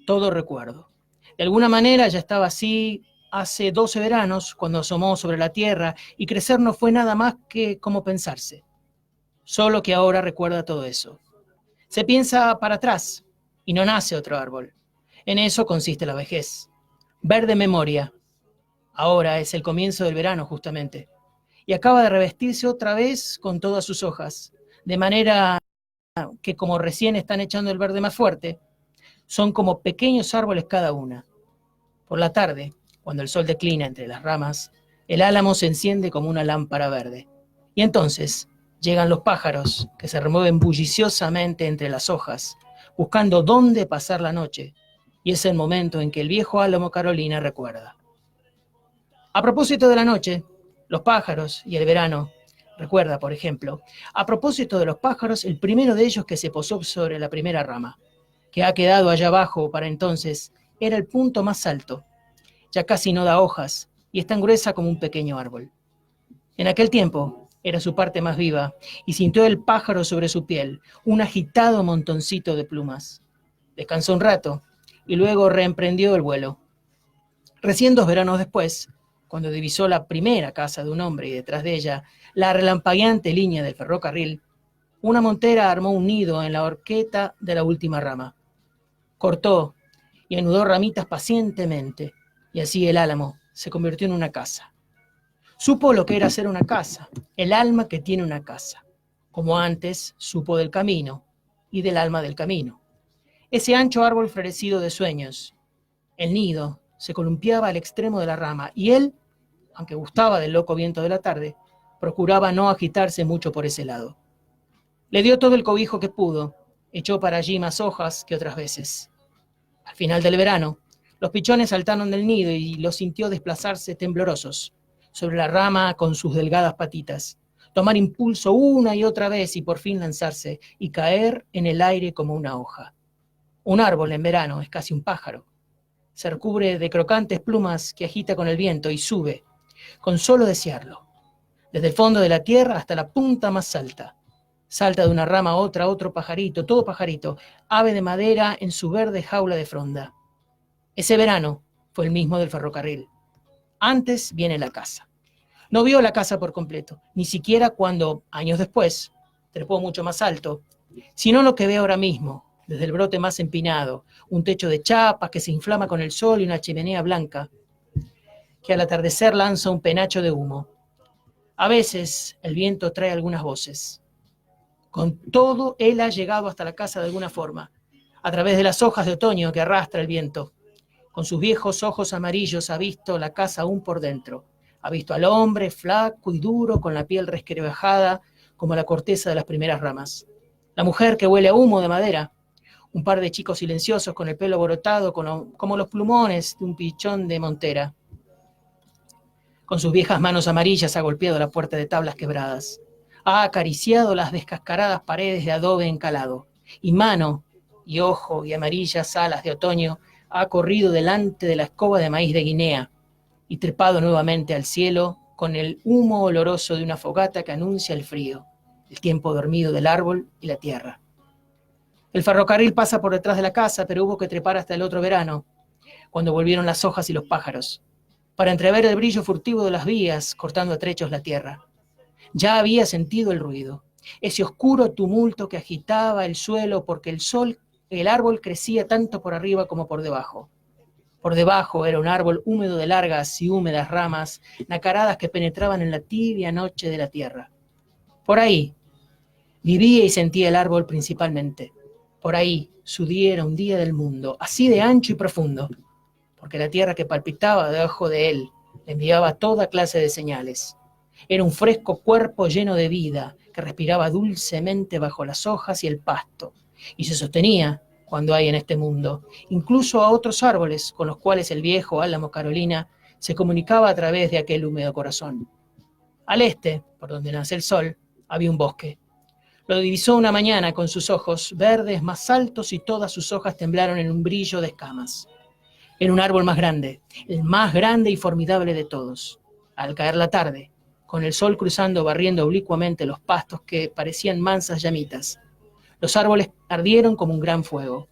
todo recuerdo. De alguna manera ya estaba así hace 12 veranos, cuando asomó sobre la tierra, y crecer no fue nada más que como pensarse. Solo que ahora recuerda todo eso. Se piensa para atrás y no nace otro árbol. En eso consiste la vejez. Ver de memoria. Ahora es el comienzo del verano, justamente. Y acaba de revestirse otra vez con todas sus hojas, de manera que, como recién están echando el verde más fuerte, son como pequeños árboles cada una. Por la tarde, cuando el sol declina entre las ramas, el álamo se enciende como una lámpara verde. Y entonces llegan los pájaros, que se remueven bulliciosamente entre las hojas, buscando dónde pasar la noche, y es el momento en que el viejo álamo Carolina recuerda. A propósito de la noche, los pájaros y el verano, recuerda, por ejemplo, a propósito de los pájaros, el primero de ellos que se posó sobre la primera rama, que ha quedado allá abajo para entonces, era el punto más alto, ya casi no da hojas, y es tan gruesa como un pequeño árbol. En aquel tiempo era su parte más viva, y sintió el pájaro sobre su piel, un agitado montoncito de plumas. Descansó un rato, y luego reemprendió el vuelo. Recién 2 veranos después, cuando divisó la primera casa de un hombre y detrás de ella la relampagueante línea del ferrocarril, una montera armó un nido en la horqueta de la última rama. Cortó y anudó ramitas pacientemente, y así el álamo se convirtió en una casa. Supo lo que era ser una casa, el alma que tiene una casa, como antes supo del camino y del alma del camino. Ese ancho árbol florecido de sueños, el nido, se columpiaba al extremo de la rama, y él, aunque gustaba del loco viento de la tarde, procuraba no agitarse mucho por ese lado. Le dio todo el cobijo que pudo, echó para allí más hojas que otras veces. Al final del verano, los pichones saltaron del nido y los sintió desplazarse temblorosos sobre la rama con sus delgadas patitas, tomar impulso una y otra vez y por fin lanzarse y caer en el aire como una hoja. Un árbol en verano es casi un pájaro. Se recubre de crocantes plumas que agita con el viento y sube, con solo desearlo, desde el fondo de la tierra hasta la punta más alta. Salta de una rama a otra otro pajarito, todo pajarito, ave de madera en su verde jaula de fronda. Ese verano fue el mismo del ferrocarril. Antes viene la casa. No vio la casa por completo, ni siquiera cuando, años después, trepó mucho más alto, sino lo que ve ahora mismo, desde el brote más empinado, un techo de chapas que se inflama con el sol y una chimenea blanca que al atardecer lanza un penacho de humo. A veces el viento trae algunas voces. Con todo, él ha llegado hasta la casa de alguna forma, a través de las hojas de otoño que arrastra el viento. Con sus viejos ojos amarillos ha visto la casa aún por dentro. Ha visto al hombre flaco y duro, con la piel resquebrajada como la corteza de las primeras ramas. La mujer que huele a humo de madera. Un par de chicos silenciosos con el pelo aborotado como los plumones de un pichón de montera. Con sus viejas manos amarillas ha golpeado la puerta de tablas quebradas. Ha acariciado las descascaradas paredes de adobe encalado. Y mano, y ojo, y amarillas alas de otoño ha corrido delante de la escoba de maíz de Guinea y trepado nuevamente al cielo con el humo oloroso de una fogata que anuncia el frío, el tiempo dormido del árbol y la tierra. El ferrocarril pasa por detrás de la casa, pero hubo que trepar hasta el otro verano, cuando volvieron las hojas y los pájaros, para entrever el brillo furtivo de las vías cortando a trechos la tierra. Ya había sentido el ruido, ese oscuro tumulto que agitaba el suelo porque el árbol crecía tanto por arriba como por debajo. Por debajo era un árbol húmedo de largas y húmedas ramas, nacaradas que penetraban en la tibia noche de la tierra. Por ahí vivía y sentía el árbol principalmente. Por ahí su día era un día del mundo, así de ancho y profundo, porque la tierra que palpitaba debajo de él le enviaba toda clase de señales. Era un fresco cuerpo lleno de vida que respiraba dulcemente bajo las hojas y el pasto, y se sostenía, cuando hay en este mundo, incluso a otros árboles con los cuales el viejo álamo Carolina se comunicaba a través de aquel húmedo corazón. Al este, por donde nace el sol, había un bosque. Lo divisó una mañana con sus ojos verdes más altos y todas sus hojas temblaron en un brillo de escamas. Era un árbol más grande, el más grande y formidable de todos. Al caer la tarde, con el sol cruzando barriendo oblicuamente los pastos que parecían mansas llamitas, los árboles ardieron como un gran fuego.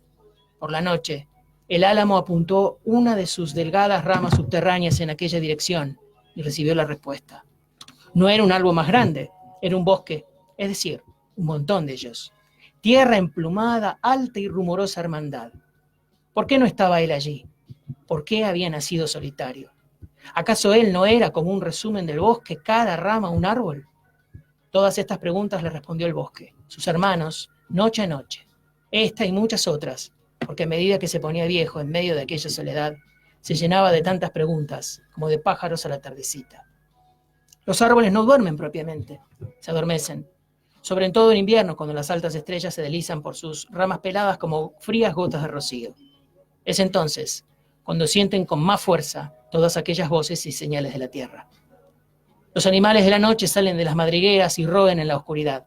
Por la noche, el álamo apuntó una de sus delgadas ramas subterráneas en aquella dirección y recibió la respuesta. No era un árbol más grande, era un bosque, es decir, un montón de ellos. Tierra emplumada, alta y rumorosa hermandad. ¿Por qué no estaba él allí? ¿Por qué había nacido solitario? ¿Acaso él no era como un resumen del bosque, cada rama un árbol? Todas estas preguntas le respondió el bosque, sus hermanos, noche a noche. Esta y muchas otras, porque a medida que se ponía viejo en medio de aquella soledad, se llenaba de tantas preguntas como de pájaros a la tardecita. Los árboles no duermen propiamente, se adormecen. Sobre todo en invierno, cuando las altas estrellas se deslizan por sus ramas peladas como frías gotas de rocío. Es entonces cuando sienten con más fuerza todas aquellas voces y señales de la tierra. Los animales de la noche salen de las madrigueras y roen en la oscuridad.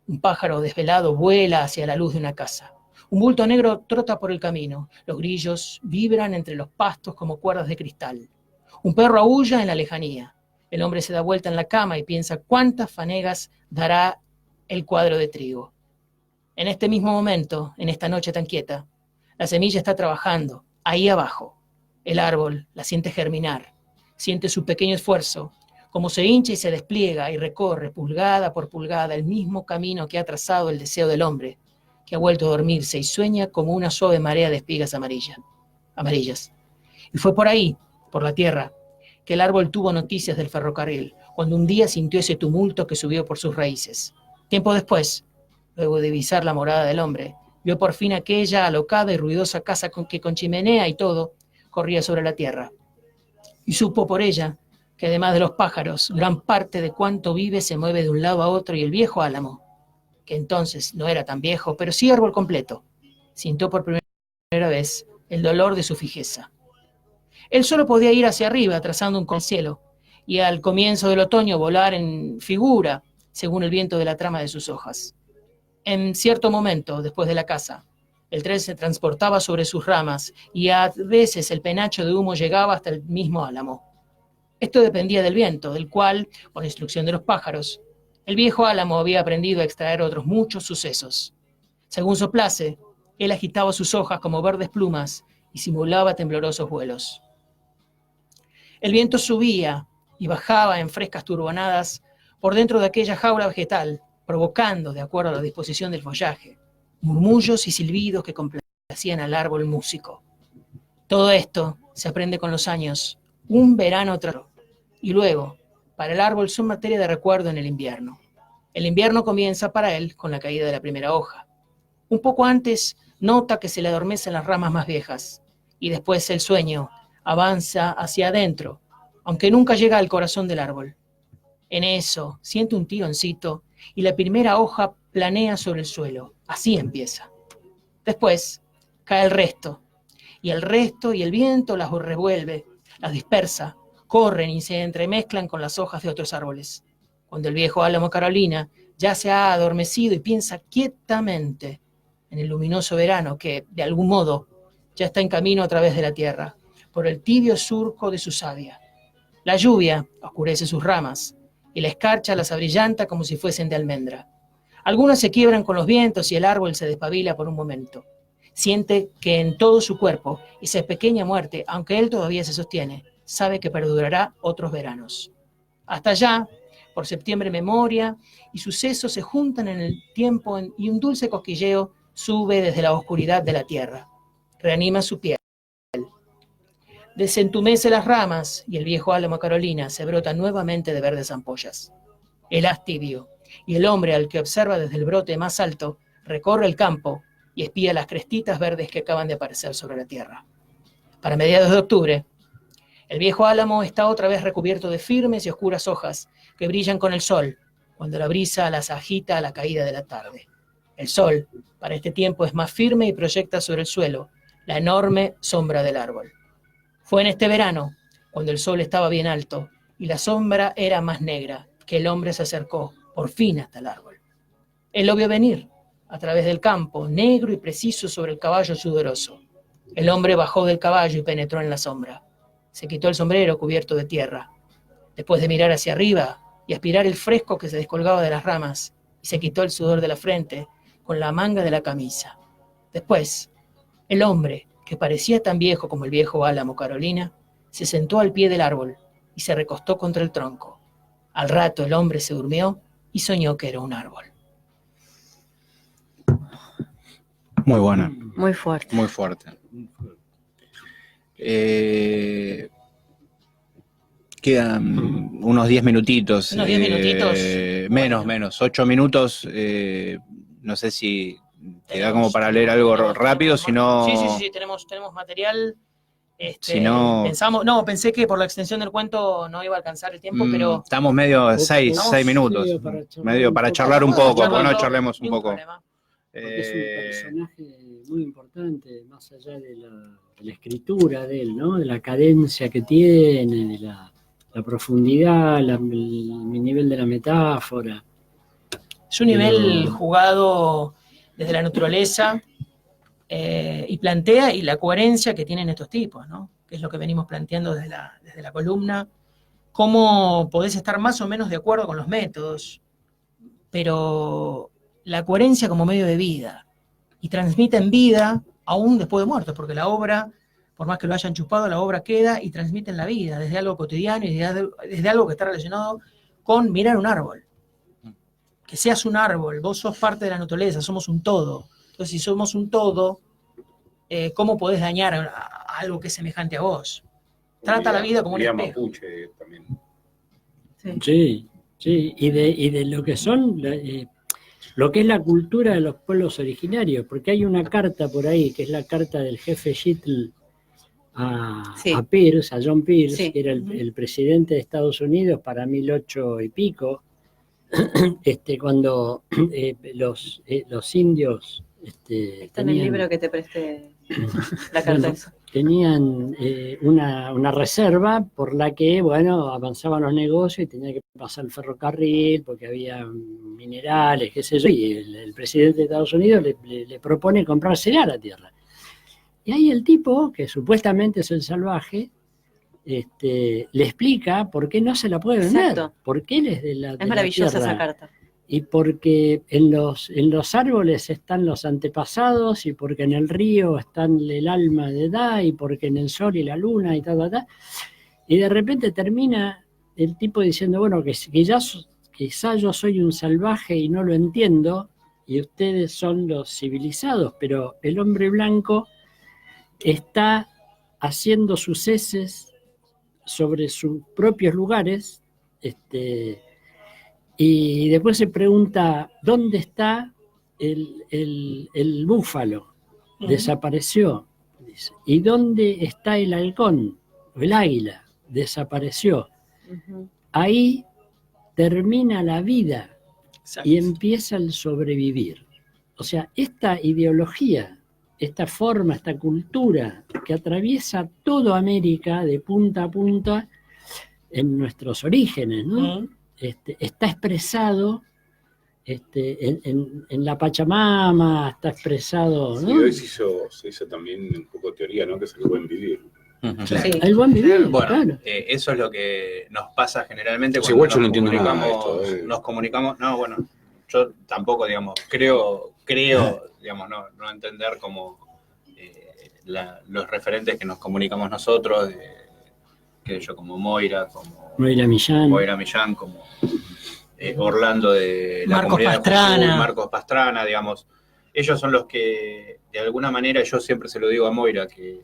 Un pájaro desvelado vuela hacia la luz de una casa. Un bulto negro trota por el camino. Los grillos vibran entre los pastos como cuerdas de cristal. Un perro aúlla en la lejanía. El hombre se da vuelta en la cama y piensa cuántas fanegas dará el cuadro de trigo. En este mismo momento, en esta noche tan quieta, la semilla está trabajando, ahí abajo. El árbol la siente germinar, siente su pequeño esfuerzo, como se hincha y se despliega y recorre pulgada por pulgada el mismo camino que ha trazado el deseo del hombre, que ha vuelto a dormirse y sueña como una suave marea de espigas amarillas. Y fue por ahí, por la tierra, que el árbol tuvo noticias del ferrocarril, cuando un día sintió ese tumulto que subió por sus raíces. Tiempo después, luego de divisar la morada del hombre, vio por fin aquella alocada y ruidosa casa que con chimenea y todo corría sobre la tierra. Y supo por ella que además de los pájaros, gran parte de cuanto vive se mueve de un lado a otro, y el viejo álamo, que entonces no era tan viejo, pero sí árbol completo, sintió por primera vez el dolor de su fijeza. Él solo podía ir hacia arriba, trazando un cielo, y al comienzo del otoño volar en figura, según el viento de la trama de sus hojas. En cierto momento, después de la caza, el tren se transportaba sobre sus ramas, y a veces el penacho de humo llegaba hasta el mismo álamo. Esto dependía del viento, del cual, por instrucción de los pájaros, el viejo álamo había aprendido a extraer otros muchos sucesos. Según soplase, él agitaba sus hojas como verdes plumas y simulaba temblorosos vuelos. El viento subía y bajaba en frescas turbonadas por dentro de aquella jaula vegetal, provocando, de acuerdo a la disposición del follaje, murmullos y silbidos que complacían al árbol músico. Todo esto se aprende con los años, un verano tras otro, y luego, para el árbol son materia de recuerdo en el invierno. El invierno comienza para él con la caída de la primera hoja. Un poco antes nota que se le adormecen las ramas más viejas, y después el sueño avanza hacia adentro, aunque nunca llega al corazón del árbol. En eso siente un tironcito y la primera hoja planea sobre el suelo. Así empieza. Después cae el resto, y el viento las revuelve, las dispersa, corren y se entremezclan con las hojas de otros árboles. Cuando el viejo álamo Carolina ya se ha adormecido y piensa quietamente en el luminoso verano que, de algún modo, ya está en camino a través de la tierra, por el tibio surco de su savia. La lluvia oscurece sus ramas, y la escarcha las abrillanta como si fuesen de almendra. Algunas se quiebran con los vientos y el árbol se despabila por un momento. Siente que en todo su cuerpo esa pequeña muerte, aunque él todavía se sostiene, sabe que perdurará otros veranos. Hasta allá, por septiembre, memoria y sucesos se juntan en el tiempo y un dulce cosquilleo sube desde la oscuridad de la tierra. Reanima su piel. Desentumece las ramas y el viejo álamo Carolina se brota nuevamente de verdes ampollas. El haz tibio, y el hombre al que observa desde el brote más alto recorre el campo y espía las crestitas verdes que acaban de aparecer sobre la tierra. Para mediados de octubre, el viejo álamo está otra vez recubierto de firmes y oscuras hojas que brillan con el sol, cuando la brisa las agita a la caída de la tarde. El sol, para este tiempo, es más firme y proyecta sobre el suelo la enorme sombra del árbol. Fue en este verano, cuando el sol estaba bien alto y la sombra era más negra, que el hombre se acercó, por fin, hasta el árbol. Él lo vio venir, a través del campo, negro y preciso sobre el caballo sudoroso. El hombre bajó del caballo y penetró en la sombra. Se quitó el sombrero cubierto de tierra. Después de mirar hacia arriba y aspirar el fresco que se descolgaba de las ramas, y se quitó el sudor de la frente con la manga de la camisa. Después, el hombre, que parecía tan viejo como el viejo álamo Carolina, se sentó al pie del árbol y se recostó contra el tronco. Al rato el hombre se durmió y soñó que era un árbol.
Muy buena.
Muy fuerte.
Muy fuerte. Quedan unos 10 minutitos.
Unos 10 minutitos.
Menos, 8 minutos. No sé si te da como para leer algo rápido, si no...
Sí, tenemos material.
Si no...
Pensé que por la extensión del cuento no iba a alcanzar el tiempo, pero...
Estamos medio 6 minutos. Medio para charlar un poco, no charlemos un poco.
Porque es un personaje muy importante, más allá de la escritura de él, ¿no? De la cadencia que tiene, de la profundidad, el nivel de la metáfora.
Es un nivel jugado desde la naturaleza y plantea, y la coherencia que tienen estos tipos, ¿no? Que es lo que venimos planteando desde la columna, cómo podés estar más o menos de acuerdo con los métodos, pero la coherencia como medio de vida, y transmiten vida aún después de muertos, porque la obra por más que lo hayan chupado, la obra queda y transmiten la vida, desde algo cotidiano y desde algo que está relacionado con mirar un árbol. Que seas un árbol, vos sos parte de la naturaleza, somos un todo. Entonces, si somos un todo, ¿cómo podés dañar a algo que es semejante a vos? Trata la vida como un espejo.
Mapuche también.
Sí, sí, y de lo que son, lo que es la cultura de los pueblos originarios, porque hay una carta por ahí, que es la carta del jefe Xitl a Pierce, a John Pierce, que era el presidente de Estados Unidos para 1800 y pico, cuando los indios...
Está en el libro que te presté la carta.
Bueno, tenían una reserva por la que, bueno, avanzaban los negocios y tenía que pasar el ferrocarril porque había minerales, qué sé yo, y el presidente de Estados Unidos le propone comprársela a la tierra. Y ahí el tipo, que supuestamente es el salvaje, le explica por qué no se la puede vender. Exacto. Por qué él es de la tierra.
Es maravillosa esa carta.
Y porque en los árboles están los antepasados, y porque en el río están el alma de Da, y porque en el sol y la luna, y tal. Y de repente termina el tipo diciendo, bueno, que quizá yo soy un salvaje y no lo entiendo, y ustedes son los civilizados, pero el hombre blanco está haciendo sus heces sobre sus propios lugares, y después se pregunta, ¿dónde está el búfalo? Desapareció. Dice. ¿Y dónde está el halcón? O el águila. Desapareció. Ahí termina la vida. Exacto. Y empieza el sobrevivir. O sea, esta ideología, esta forma, esta cultura que atraviesa toda América de punta a punta en nuestros orígenes, ¿no? Está expresado en la Pachamama, está expresado, ¿no?
Sí, hoy se hizo también un poco teoría, ¿no? Que es el buen vivir.
Sí. El buen vivir,
bueno,
claro.
Eso es lo que nos pasa generalmente
cuando
igual
yo no entiendo nada de esto.
Nos comunicamos, no, bueno, yo tampoco, digamos, creo, digamos, no entender como los referentes que nos comunicamos nosotros, que yo como Moira Millán, como Orlando de la
Marcos
comunidad
Pastrana.
de Jujuy, Marcos Pastrana, digamos, ellos son los que de alguna manera, yo siempre se lo digo a Moira, que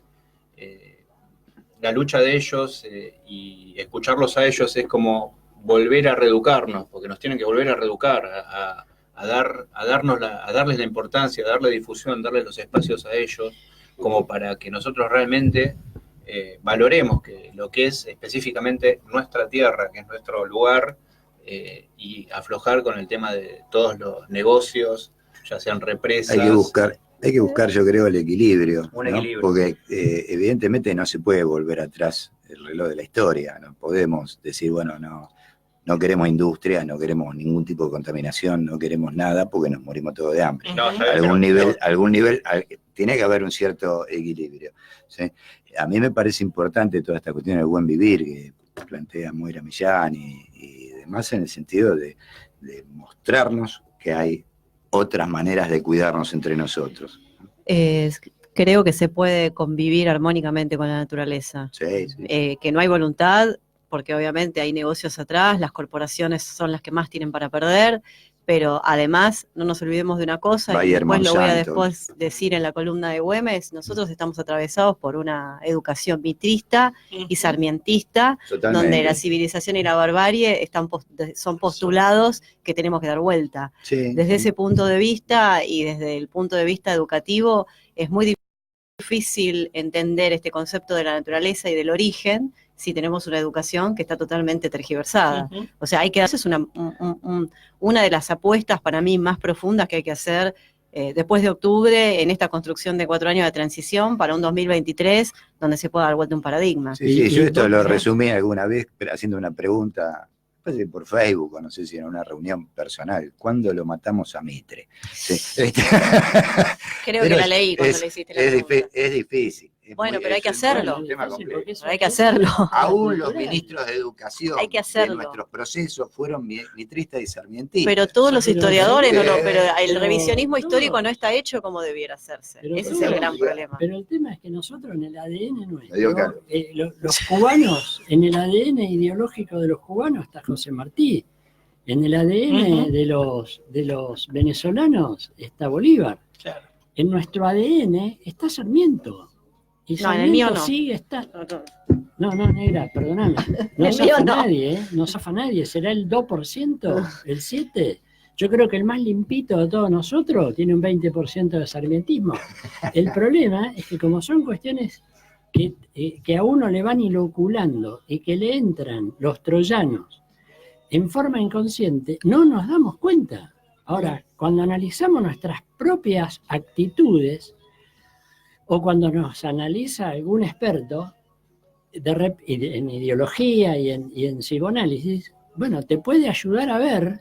la lucha de ellos y escucharlos a ellos es como volver a reeducarnos, porque nos tienen que volver a reeducar, a darles la importancia, a darle difusión, darles los espacios a ellos, como para que nosotros realmente valoremos que lo que es específicamente nuestra tierra, que es nuestro lugar, y aflojar con el tema de todos los negocios, ya sean represas.
Hay que buscar, yo creo, el equilibrio,
Un
¿no?
equilibrio.
Porque evidentemente no se puede volver atrás el reloj de la historia, no podemos decir, bueno, no queremos industria, no queremos ningún tipo de contaminación, no queremos nada porque nos morimos todos de hambre.
No,
Algún nivel, tiene que haber un cierto equilibrio, ¿sí? A mí me parece importante toda esta cuestión del buen vivir que plantea Moira Millán y demás, en el sentido de mostrarnos que hay otras maneras de cuidarnos entre nosotros.
Creo que se puede convivir armónicamente con la naturaleza.
Sí.
Que no hay voluntad, porque obviamente hay negocios atrás, las corporaciones son las que más tienen para perder, pero además no nos olvidemos de una cosa,
Bayer
y después lo voy a
Monsanto.
decir en la columna de Güemes, nosotros estamos atravesados por una educación mitrista y sarmientista,
Totalmente.
donde la civilización y la barbarie son postulados que tenemos que dar vuelta.
Sí,
Desde
sí.
ese punto de vista y desde el punto de vista educativo, es muy difícil entender este concepto de la naturaleza y del origen si tenemos una educación que está totalmente tergiversada. O sea, esa es una de las apuestas para mí más profundas que hay que hacer después de octubre en esta construcción de 4 años de transición para un 2023 donde se pueda dar vuelta un paradigma.
Sí, yo esto lo resumí alguna vez haciendo una pregunta, parece por Facebook, o no sé si en una reunión personal. ¿Cuándo lo matamos a Mitre? Sí.
Creo que la leí cuando le hiciste la pregunta.
Es difícil.
Bueno,
muy-
pero hay
es
que
un
hacerlo.
tema complejo.
Pero hay que hacerlo.
Aún los ministros de educación
Hay que hacerlo.
de nuestros procesos fueron mitristas y sarmientistas.
Pero todos los historiadores, pero el
pero-
revisionismo
pero-
histórico no está hecho como debiera hacerse.
Pero
Ese es
todo-
el gran problema.
Pero el tema es que nosotros en el ADN
Lo digo claro.
nuestro, los cubanos, en el ADN ideológico de los cubanos está José Martí, en el ADN
Ujú.
de los venezolanos está Bolívar,
Claro.
en nuestro ADN está Sarmiento. Y
No, en el
Sarmiento
mío no.
sigue estando. No, negra, perdóname. No
El
zafa
mío no.
nadie, ¿eh? No zafa nadie. ¿Será el 2%? ¿El 7%? Yo creo que el más limpito de todos nosotros tiene un 20% de sarmientismo. El problema es que como son cuestiones que a uno le van inoculando y que le entran los troyanos en forma inconsciente, no nos damos cuenta. Ahora, cuando analizamos nuestras propias actitudes, o cuando nos analiza algún experto en ideología y en psicoanálisis, bueno, te puede ayudar a ver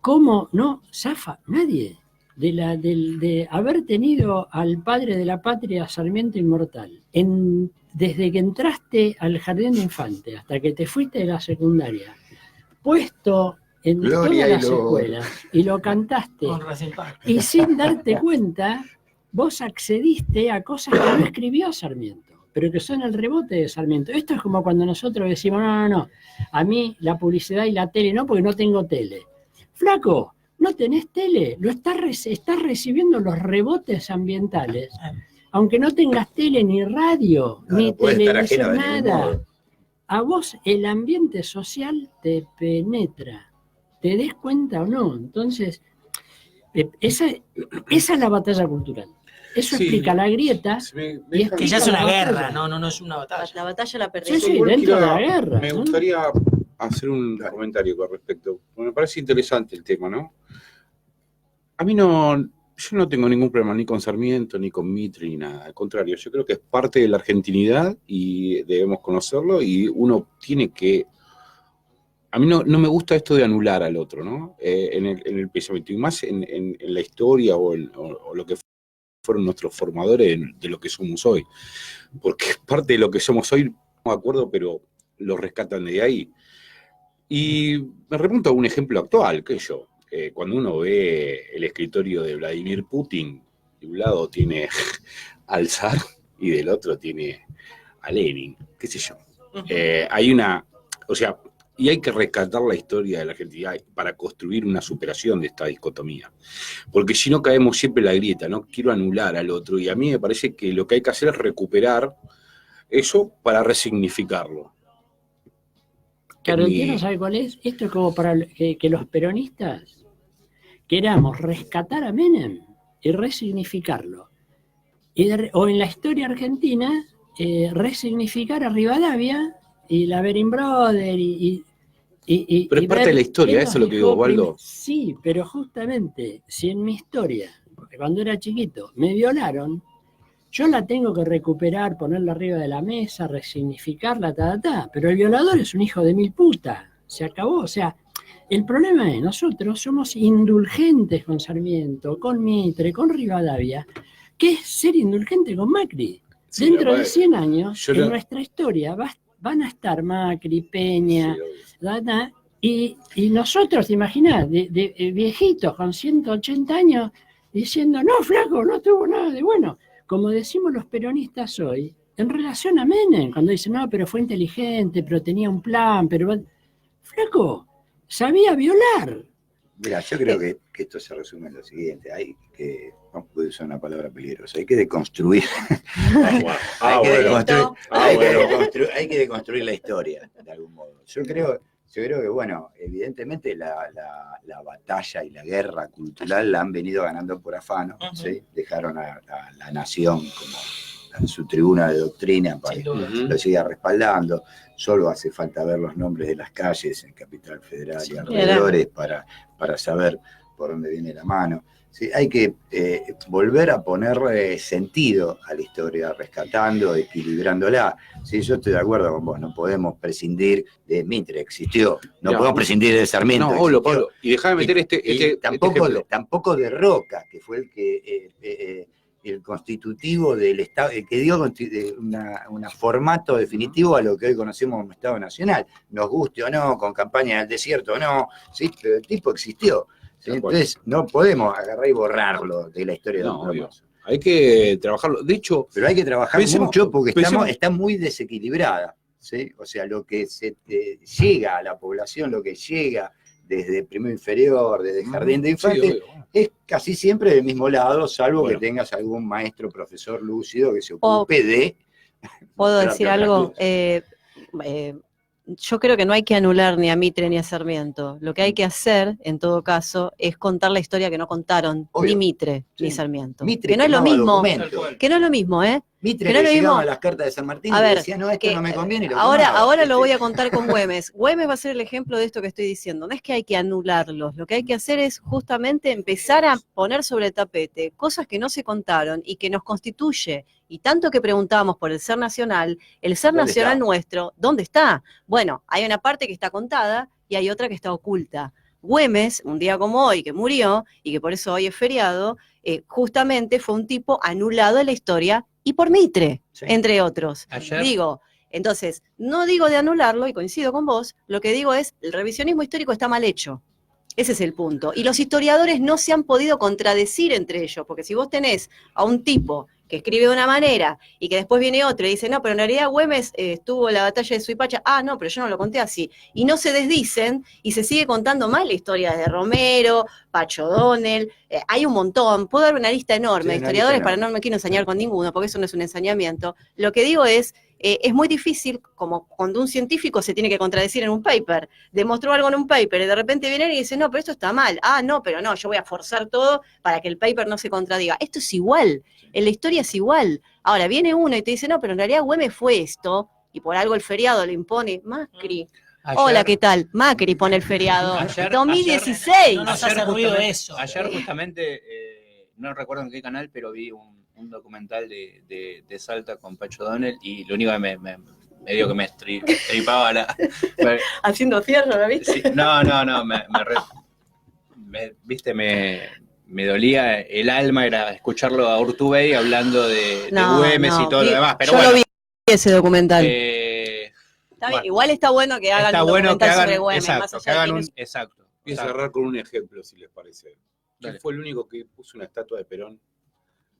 cómo no zafa nadie de haber tenido al padre de la patria, Sarmiento Inmortal, desde que entraste al jardín de infante hasta que te fuiste de la secundaria, puesto en
Gloria
todas las
y loor.
escuelas y lo cantaste,
Con Racing Park.
y sin darte cuenta, vos accediste a cosas que no escribió Sarmiento, pero que son el rebote de Sarmiento. Esto es como cuando nosotros decimos, no, a mí la publicidad y la tele no, porque no tengo tele. Flaco, no tenés tele, estás recibiendo los rebotes ambientales, aunque no tengas tele ni radio,
No,
ni
no puede estar
televisión,
ajeno de ningún
nada.
modo.
A vos el ambiente social te penetra, te des cuenta o no. Entonces, esa es la batalla cultural. Eso
Sí.
explica la grieta. Y
Que ya es una
la batalla.
guerra, no es una batalla.
La batalla la
Sí,
perdimos.
sí, dentro de la guerra.
Me
¿no?
gustaría hacer un comentario con respecto. Me parece interesante el tema, ¿no? A mí yo no tengo ningún problema ni con Sarmiento, ni con Mitre, ni nada. Al contrario, yo creo que es parte de la argentinidad y debemos conocerlo y uno tiene que... A mí no me gusta esto de anular al otro, ¿no? En el pensamiento, y más en la historia o lo que fueron nuestros formadores de lo que somos hoy. Porque parte de lo que somos hoy, no me acuerdo, pero lo rescatan de ahí. Y me remonto a un ejemplo actual, que yo, cuando uno ve el escritorio de Vladimir Putin, de un lado tiene al zar y del otro tiene a Lenin, qué sé yo. Hay una, o sea, y hay que rescatar la historia de la Argentina para construir una superación de esta dicotomía. Porque si no caemos siempre en la grieta, no quiero anular al otro, y a mí me parece que lo que hay que hacer es recuperar eso para resignificarlo.
Claro,
Mi-
¿quién no sabe cuál es? Esto es como para que los peronistas queramos rescatar a Menem y resignificarlo. O en la historia argentina, resignificar a Rivadavia y la Bering Brothers
Pero es parte de la historia, eso es lo que digo, Waldo.
Sí, pero justamente, si en mi historia, porque cuando era chiquito, me violaron, yo la tengo que recuperar, ponerla arriba de la mesa, resignificarla, pero el violador es un hijo de mil puta, se acabó. O sea, el problema es, nosotros somos indulgentes con Sarmiento, con Mitre, con Rivadavia, que es ser indulgente con Macri.
Sí,
Dentro
pero,
de 100 años,
yo
en
no-
nuestra historia, van a estar Macri, Peña, y nosotros, te imaginas, de viejitos con 180 años, diciendo, no, flaco, no tuvo nada de bueno. Como decimos los peronistas hoy, en relación a Menem, cuando dicen, no, pero fue inteligente, pero tenía un plan, pero... Flaco, sabía violar.
Mira, yo creo que esto se resume en lo siguiente. Hay que, no puedo usar una palabra peligrosa, hay que deconstruir. Hay que deconstruir la historia, de algún modo. Yo creo que, bueno, evidentemente la batalla y la guerra cultural la han venido ganando por afano, ¿sí? Dejaron a la nación como en su tribuna de doctrina para que lo siga respaldando. Solo hace falta ver los nombres de las calles en Capital Federal y alrededores para saber por dónde viene la mano. Sí, hay que volver a poner sentido a la historia, rescatando, equilibrándola. Sí, yo estoy de acuerdo con vos, no podemos prescindir de Mitre, existió, no podemos prescindir de Sarmiento.
No, Pablo, y déjame meter este
tampoco,
ejemplo.
tampoco de Roca, que fue el que el constitutivo del Estado, que dio un formato definitivo a lo que hoy conocemos como Estado Nacional, nos guste o no, con campaña del desierto o no, ¿sí? Pero el tipo existió. ¿Sí? Entonces no podemos agarrar y borrarlo de la historia de los famosos.
Hay que trabajarlo. De hecho,
pero hay que trabajar mucho porque está muy desequilibrada. ¿Sí? O sea, lo que llega a la población, lo que llega desde primero inferior, desde jardín de infantes, es casi siempre del mismo lado, salvo que tengas algún maestro, profesor lúcido que se ocupe de...
¿Puedo decir algo? Yo creo que no hay que anular ni a Mitre ni a Sarmiento. Lo que hay que hacer, en todo caso, es contar la historia que no contaron ni Mitre ni Sarmiento.
Mitre
que no es lo mismo. Que no es lo mismo, ¿eh?
Mitre que llegaba a las cartas de San Martín y decía, no, esto no me conviene. Y
ahora lo voy a contar con Güemes. Güemes va a ser el ejemplo de esto que estoy diciendo. No es que hay que anularlos. Lo que hay que hacer es justamente empezar a poner sobre el tapete cosas que no se contaron y que nos constituye. Y tanto que preguntábamos por el ser nacional nuestro, ¿dónde está? Bueno, hay una parte que está contada y hay otra que está oculta. Güemes, un día como hoy, que murió, y que por eso hoy es feriado, justamente fue un tipo anulado en la historia, y por Mitre, entre otros. Entonces, no digo de anularlo, y coincido con vos, lo que digo es, el revisionismo histórico está mal hecho. Ese es el punto. Y los historiadores no se han podido contradecir entre ellos, porque si vos tenés a un tipo que escribe de una manera y que después viene otro y dice, no, pero en realidad Güemes estuvo en la batalla de Suipacha, no, pero yo no lo conté así. Y no se desdicen y se sigue contando más la historia de Romero, Pacho Donel, hay un montón, puedo dar una lista enorme de historiadores, para no me quiero ensañar con ninguno, porque eso no es un ensañamiento. Lo que digo es muy difícil, como cuando un científico se tiene que contradecir en un paper, demostró algo en un paper y de repente viene y dice, no, pero esto está mal, no, pero no, yo voy a forzar todo para que el paper no se contradiga. Esto es igual, en la historia es igual. Ahora viene uno y te dice, no, pero en realidad Güemes fue esto, y por algo el feriado le impone Macri. Hola, ¿qué tal? Macri pone el feriado. 2016.
No nos hace ruido eso.
Ayer justamente, no recuerdo en qué canal, pero vi un documental de Salta con Pacho Donel y lo único que me dio que me estripaba la...
Haciendo fierro, ¿la viste?
Sí, no, me dolía el alma, era escucharlo a Urtubey hablando de Güemes y todo lo demás. Pero
yo lo vi ese documental. Está bien, igual está bueno que hagan un documental sobre Güemes.
Exacto.
Voy a cerrar con un ejemplo, si les parece. ¿Quién fue el único que puso una estatua de Perón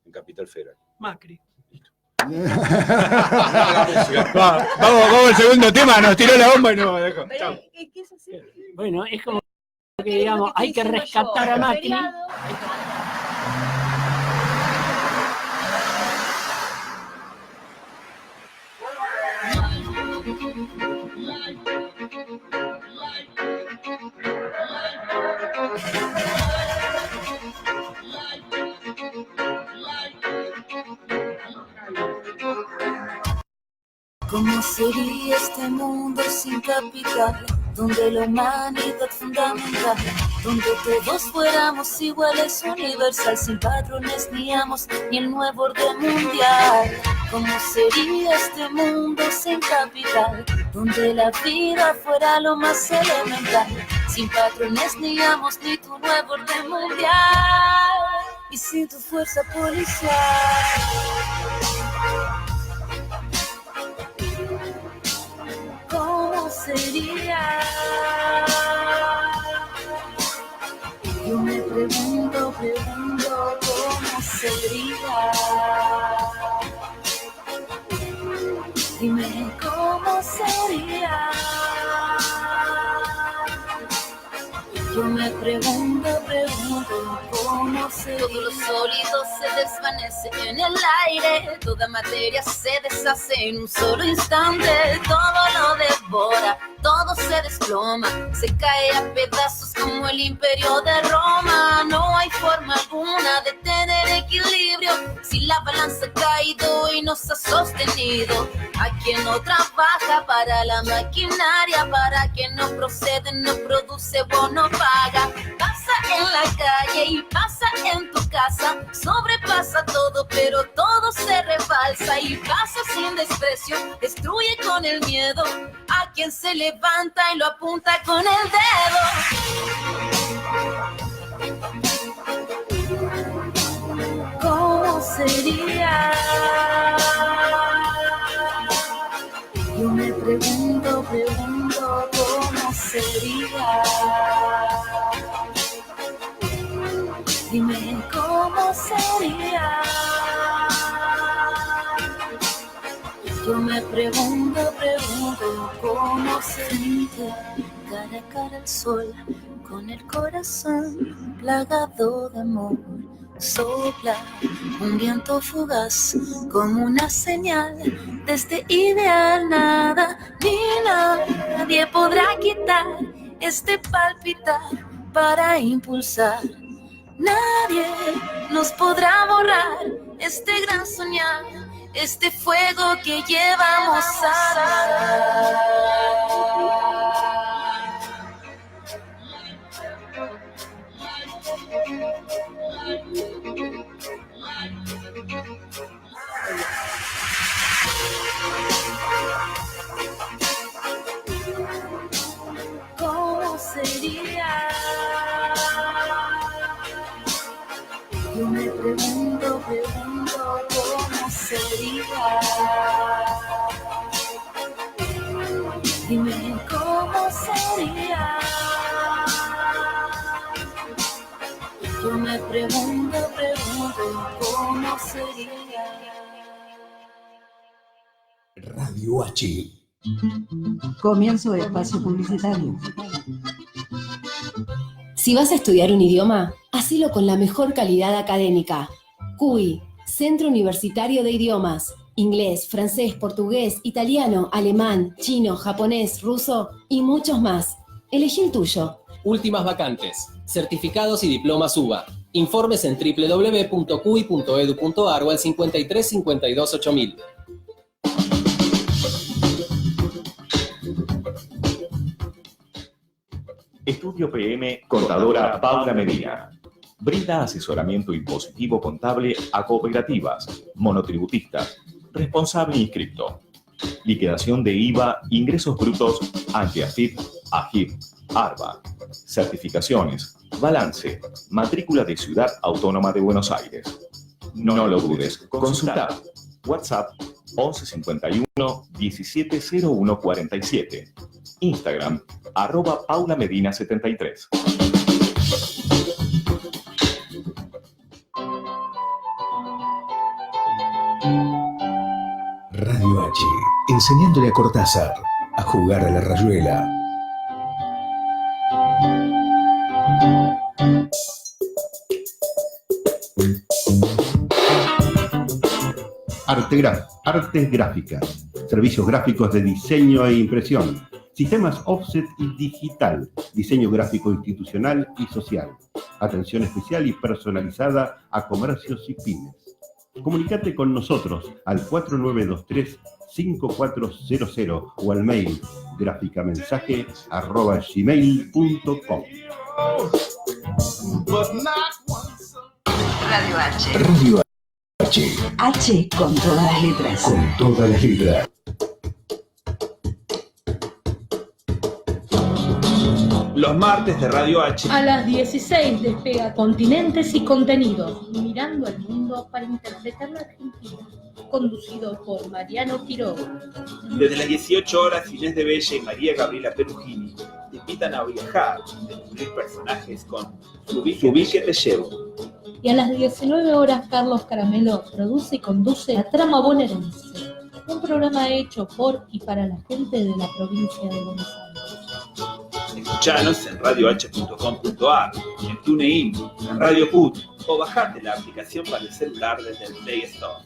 en Capital Federal?
Macri.
Vamos al segundo tema, nos tiró la bomba y nos dejó.
Bueno, es como que digamos, hay que rescatar a Macri.
¿Cómo sería este mundo sin capital? Donde la humanidad fundamental, donde todos fuéramos iguales, universal, sin patrones ni amos, ni el nuevo orden mundial. ¿Cómo sería este mundo sin capital? Donde la vida fuera lo más elemental, sin patrones ni amos, ni tu nuevo orden mundial, y sin tu fuerza policial. ¿Cómo sería? Yo me pregunto, ¿cómo sería? Dime, ¿cómo sería? Yo me pregunto, ¿cómo sería? Todo lo sólido se desvanece en el aire, toda materia se deshace en un solo instante, todo lo devora, todo se desploma, se cae a pedazos como el imperio de Roma. No hay forma alguna de tener equilibrio si la balanza ha caído y nos ha sostenido. A quien no trabaja para la maquinaria, para quien no procede, no produce o no paga. Pasa en la calle y pasa en tu casa, sobrepasa todo, pero todo se rebalsa y pasa sin desprecio, destruye con el miedo a quien se levanta y lo apunta con el dedo. ¿Cómo sería? Yo me pregunto, ¿cómo sería? Dime cómo sería. Yo me pregunto, ¿cómo sería? Cara a cara al sol, con el corazón plagado de amor. Sopla un viento fugaz como una señal de este ideal. Nada ni nadie podrá quitar este palpitar para impulsar. Nadie nos podrá borrar este gran soñar, este fuego que llevamos a ¿cómo sería? Yo me pregunto, ¿cómo sería? Dime cómo sería. Yo me pregunto, ¿cómo sería?
Radio H.
Comienzo de espacio publicitario.
Si vas a estudiar un idioma, hacelo con la mejor calidad académica. CUI, Centro Universitario de Idiomas. Inglés, francés, portugués, italiano, alemán, chino, japonés, ruso y muchos más. Elegí el tuyo.
Últimas vacantes. Certificados y diplomas UBA. Informes en www.cui.edu.ar o al 53 52 8000.
Estudio PM Contadora Paula Medina. Brinda asesoramiento impositivo contable a cooperativas, monotributistas, responsable inscripto. Liquidación de IVA, ingresos brutos ante AFIP, AGIP, ARBA. Certificaciones, balance, matrícula de Ciudad Autónoma de Buenos Aires. No lo dudes, consulta. WhatsApp 1151 170147. Instagram @PaulaMedina73.
Radio H, enseñándole a Cortázar a jugar a la rayuela.
Artes gráficas, servicios gráficos de diseño e impresión, sistemas offset y digital, diseño gráfico institucional y social, atención especial y personalizada a comercios y pymes. Comunicate con nosotros al 4923-5400 o al mail gráficamensaje@gmail.com.
Radio H.
Radio H.
H con todas las letras.
Con todas las letras.
Los martes de Radio H.
A las 16 despega Continentes y Contenidos, mirando al mundo para interpretar la Argentina. Conducido por Mariano Quiroga.
Desde las 18 horas, Inés de Bella y María Gabriela Perugini te invitan a viajar, descubrir personajes con Subí que te llevo.
Y a las 19 horas, Carlos Caramelo produce y conduce La Trama Bonaerense, un programa hecho por y para la gente de la provincia de Buenos Aires.
Escuchanos en radioh.com.ar, en TuneIn, en Radio Put o bajate la aplicación para el celular desde el Play Store.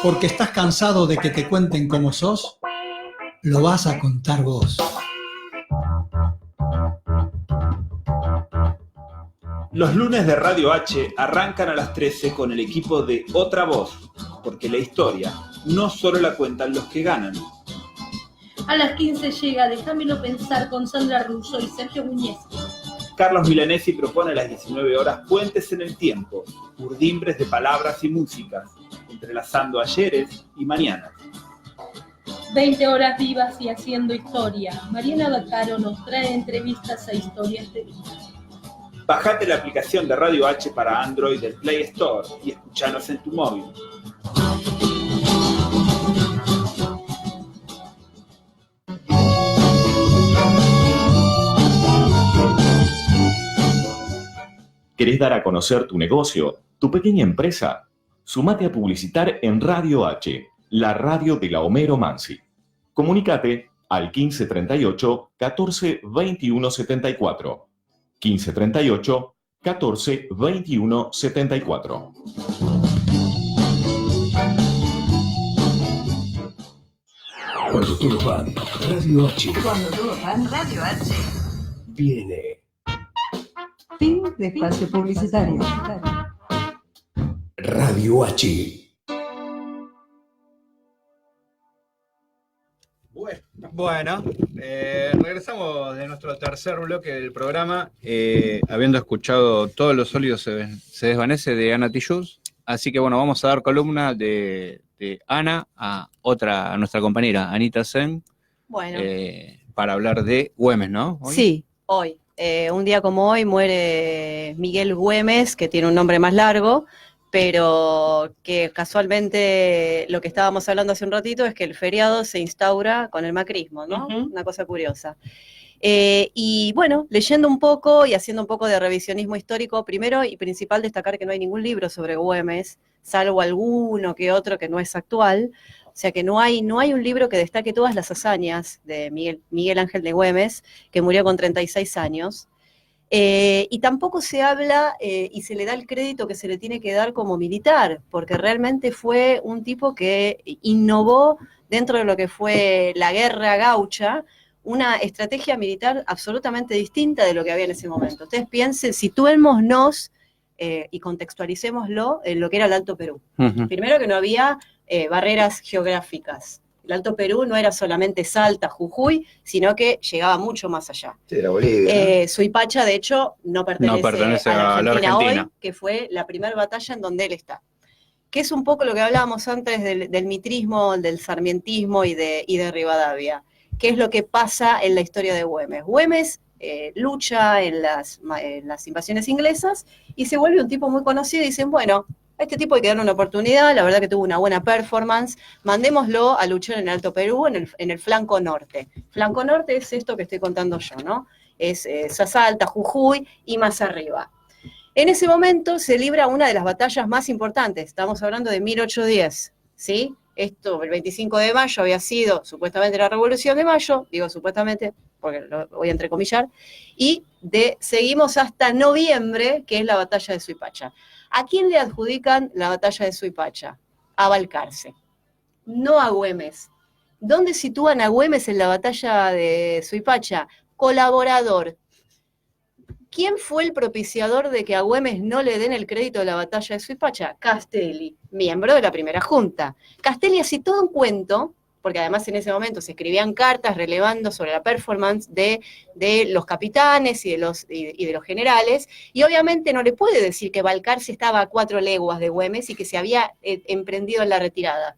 Porque estás cansado de que te cuenten cómo sos, lo vas a contar vos.
Los lunes de Radio H arrancan a las 13 con el equipo de Otra Voz, porque la historia no solo la cuentan los que ganan.
A las 15 llega Déjamelo Pensar con Sandra Russo y Sergio Muñez.
Carlos Milanesi propone a las 19 horas Puentes en el Tiempo, urdimbres de palabras y músicas, entrelazando ayeres y mañanas.
20 horas vivas y haciendo historia. Mariana Baccaro nos trae entrevistas a historias de vida.
Bajate la aplicación de Radio H para Android del Play Store y escuchanos en tu móvil.
¿Querés dar a conocer tu negocio, tu pequeña empresa? Sumate a publicitar en Radio H, la radio de la Homero Mansi. Comunícate al 1538 14 21 74. 1538 14 21 74.
Cuando todos van, Radio H
Cuando todos van, Radio H.
viene.
Fin de espacio publicitario.
Radio H.
Bueno, regresamos de nuestro tercer bloque del programa, habiendo escuchado Todos los sólidos se desvanece de Ana Tijoux. Así que bueno, vamos a dar columna de Ana a nuestra compañera Anita Sen,
Bueno.
para hablar de Güemes, ¿no? ¿Hoy?
Sí, hoy. Un día como hoy muere Miguel Güemes, que tiene un nombre más largo, pero que casualmente lo que estábamos hablando hace un ratito es que el feriado se instaura con el macrismo, ¿no? Una cosa curiosa. Y bueno, leyendo un poco y haciendo un poco de revisionismo histórico, primero y principal destacar que no hay ningún libro sobre Güemes, salvo alguno que otro que no es actual. O sea que no hay un libro que destaque todas las hazañas de Miguel Ángel de Güemes, que murió con 36 años. Y tampoco se habla y se le da el crédito que se le tiene que dar como militar, porque realmente fue un tipo que innovó dentro de lo que fue la guerra gaucha, una estrategia militar absolutamente distinta de lo que había en ese momento. Ustedes piensen, situémonos y contextualicémoslo en lo que era el Alto Perú. Primero que no había barreras geográficas. El Alto Perú no era solamente Salta, Jujuy, sino que llegaba mucho más allá.
Sí, era Bolivia, ¿no?
Suipacha, de hecho, no pertenece a la Argentina
Argentina
hoy, que fue la primera batalla en donde él está. Que es un poco lo que hablábamos antes del mitrismo, del sarmientismo y de Rivadavia. ¿Qué es lo que pasa en la historia de Güemes? Güemes lucha en las invasiones inglesas y se vuelve un tipo muy conocido y dicen, bueno, a este tipo hay que darle una oportunidad, la verdad que tuvo una buena performance, mandémoslo a luchar en el Alto Perú, en el flanco norte. Flanco norte es esto que estoy contando yo, ¿no? Es Salta, Jujuy y más arriba. En ese momento se libra una de las batallas más importantes, estamos hablando de 1810, ¿sí? Esto, el 25 de mayo había sido supuestamente la Revolución de Mayo, digo supuestamente porque lo voy a entrecomillar, y seguimos hasta noviembre, que es la batalla de Suipacha. ¿A quién le adjudican la batalla de Suipacha? A Balcarce, no a Güemes. ¿Dónde sitúan a Güemes en la batalla de Suipacha? Colaborador. ¿Quién fue el propiciador de que a Güemes no le den el crédito de la batalla de Suipacha? Castelli, miembro de la primera junta. Castelli hacía todo un cuento, porque además en ese momento se escribían cartas relevando sobre la performance de los capitanes y de los generales, y obviamente no le puede decir que Balcarce estaba a 4 leguas de Güemes y que se había emprendido en la retirada.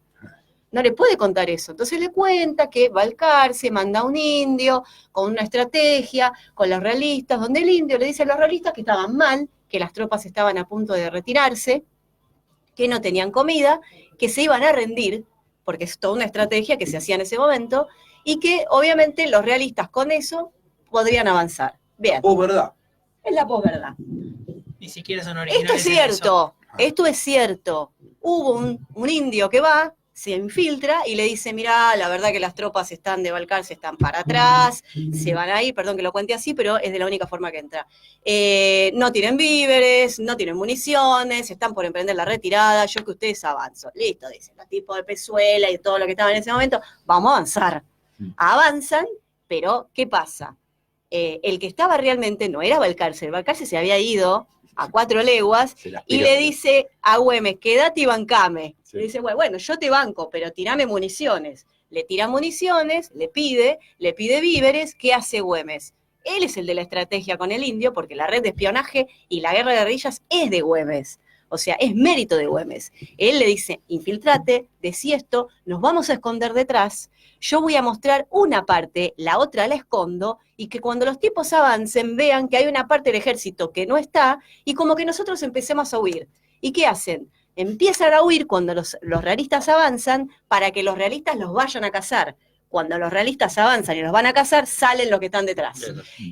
No le puede contar eso. Entonces le cuenta que Balcarce manda a un indio con una estrategia, con los realistas, donde el indio le dice a los realistas que estaban mal, que las tropas estaban a punto de retirarse, que no tenían comida, que se iban a rendir, porque es toda una estrategia que se hacía en ese momento, y que obviamente los realistas con eso podrían avanzar. Bien.
Posverdad.
Es la posverdad.
Ni siquiera son originales.
Esto es cierto, esto es cierto. Hubo un indio que va, se infiltra y le dice, mirá, la verdad que las tropas están de Balcarce, están para atrás, se van a ir, perdón que lo cuente así, pero es de la única forma que entra. No tienen víveres, no tienen municiones, están por emprender la retirada, yo que ustedes avanzo. Listo, dicen, los tipos de Pezuela y todo lo que estaba en ese momento, vamos a avanzar. Avanzan, pero ¿qué pasa? El que estaba realmente no era Balcarce, el Balcarce se había ido a 4 leguas y le dice a Güemes, quédate y bancame. Sí. Le dice, bueno, yo te banco, pero tirame municiones. Le tira municiones, le pide víveres. ¿Qué hace Güemes? Él es el de la estrategia con el indio, porque la red de espionaje y la guerra de guerrillas es de Güemes. O sea, es mérito de Güemes. Él le dice, infiltrate, decí esto, nos vamos a esconder detrás, yo voy a mostrar una parte, la otra la escondo, y que cuando los tipos avancen vean que hay una parte del ejército que no está, y como que nosotros empecemos a huir. ¿Y qué hacen? Empiezan a huir cuando los realistas avanzan para que los realistas los vayan a cazar. Cuando los realistas avanzan y los van a cazar, salen los que están detrás.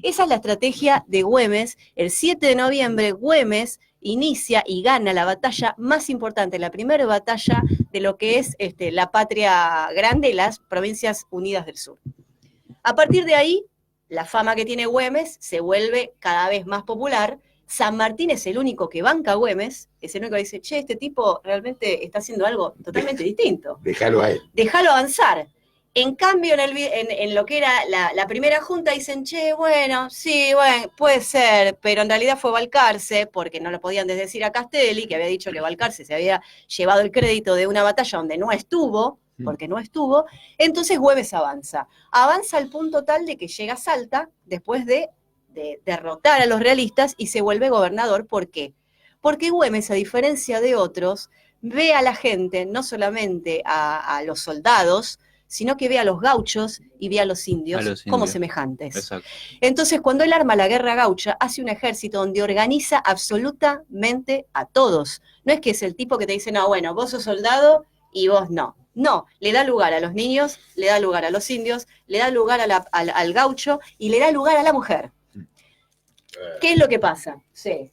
Esa es la estrategia de Güemes. El 7 de noviembre, Güemes inicia y gana la batalla más importante, la primera batalla de lo que es la patria grande y las Provincias Unidas del Sur. A partir de ahí, la fama que tiene Güemes se vuelve cada vez más popular. San Martín es el único que banca a Güemes, es el único que dice, che, este tipo realmente está haciendo algo totalmente distinto.
Déjalo a él.
Déjalo avanzar. En cambio, en lo que era la primera junta, dicen, che, bueno, sí, bueno, puede ser, pero en realidad fue Balcarce, porque no lo podían decir a Castelli, que había dicho que Balcarce se había llevado el crédito de una batalla donde no estuvo, porque no estuvo. Entonces Güemes avanza al punto tal de que llega a Salta, después de derrotar a los realistas, y se vuelve gobernador. ¿Por qué? Porque Güemes, a diferencia de otros, ve a la gente, no solamente a los soldados, sino que ve a los gauchos y ve a los indios como semejantes.
Exacto.
Entonces, cuando él arma la guerra gaucha, hace un ejército donde organiza absolutamente a todos. No es que es el tipo que te dice, no, bueno, vos sos soldado y vos no. No, le da lugar a los niños, le da lugar a los indios, le da lugar al gaucho y le da lugar a la mujer. ¿Qué es lo que pasa? Sí.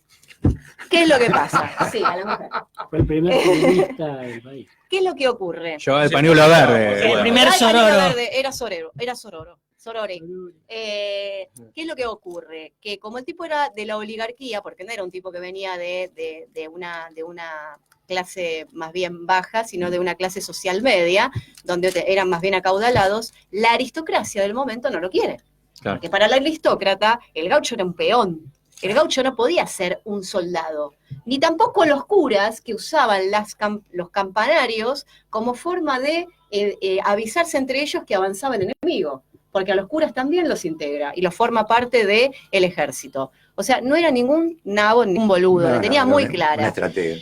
¿Qué es lo que pasa? Sí, a la mujer.
Fue el primer feminista del país.
¿Qué es lo que ocurre?
Llevaba el pañuelo verde.
El primer sororo.
Era sororo. Sorore. ¿Qué es lo que ocurre? Que como el tipo era de la oligarquía, porque no era un tipo que venía de una clase más bien baja, sino de una clase social media, donde eran más bien acaudalados, la aristocracia del momento no lo quiere. Claro. Porque para el aristócrata, el gaucho era un peón. El gaucho no podía ser un soldado, ni tampoco los curas que usaban los campanarios como forma de avisarse entre ellos que avanzaba el enemigo, porque a los curas también los integra y los forma parte del ejército. O sea, no era ningún nabo, ningún boludo, lo tenía muy clara.
Una estrategia.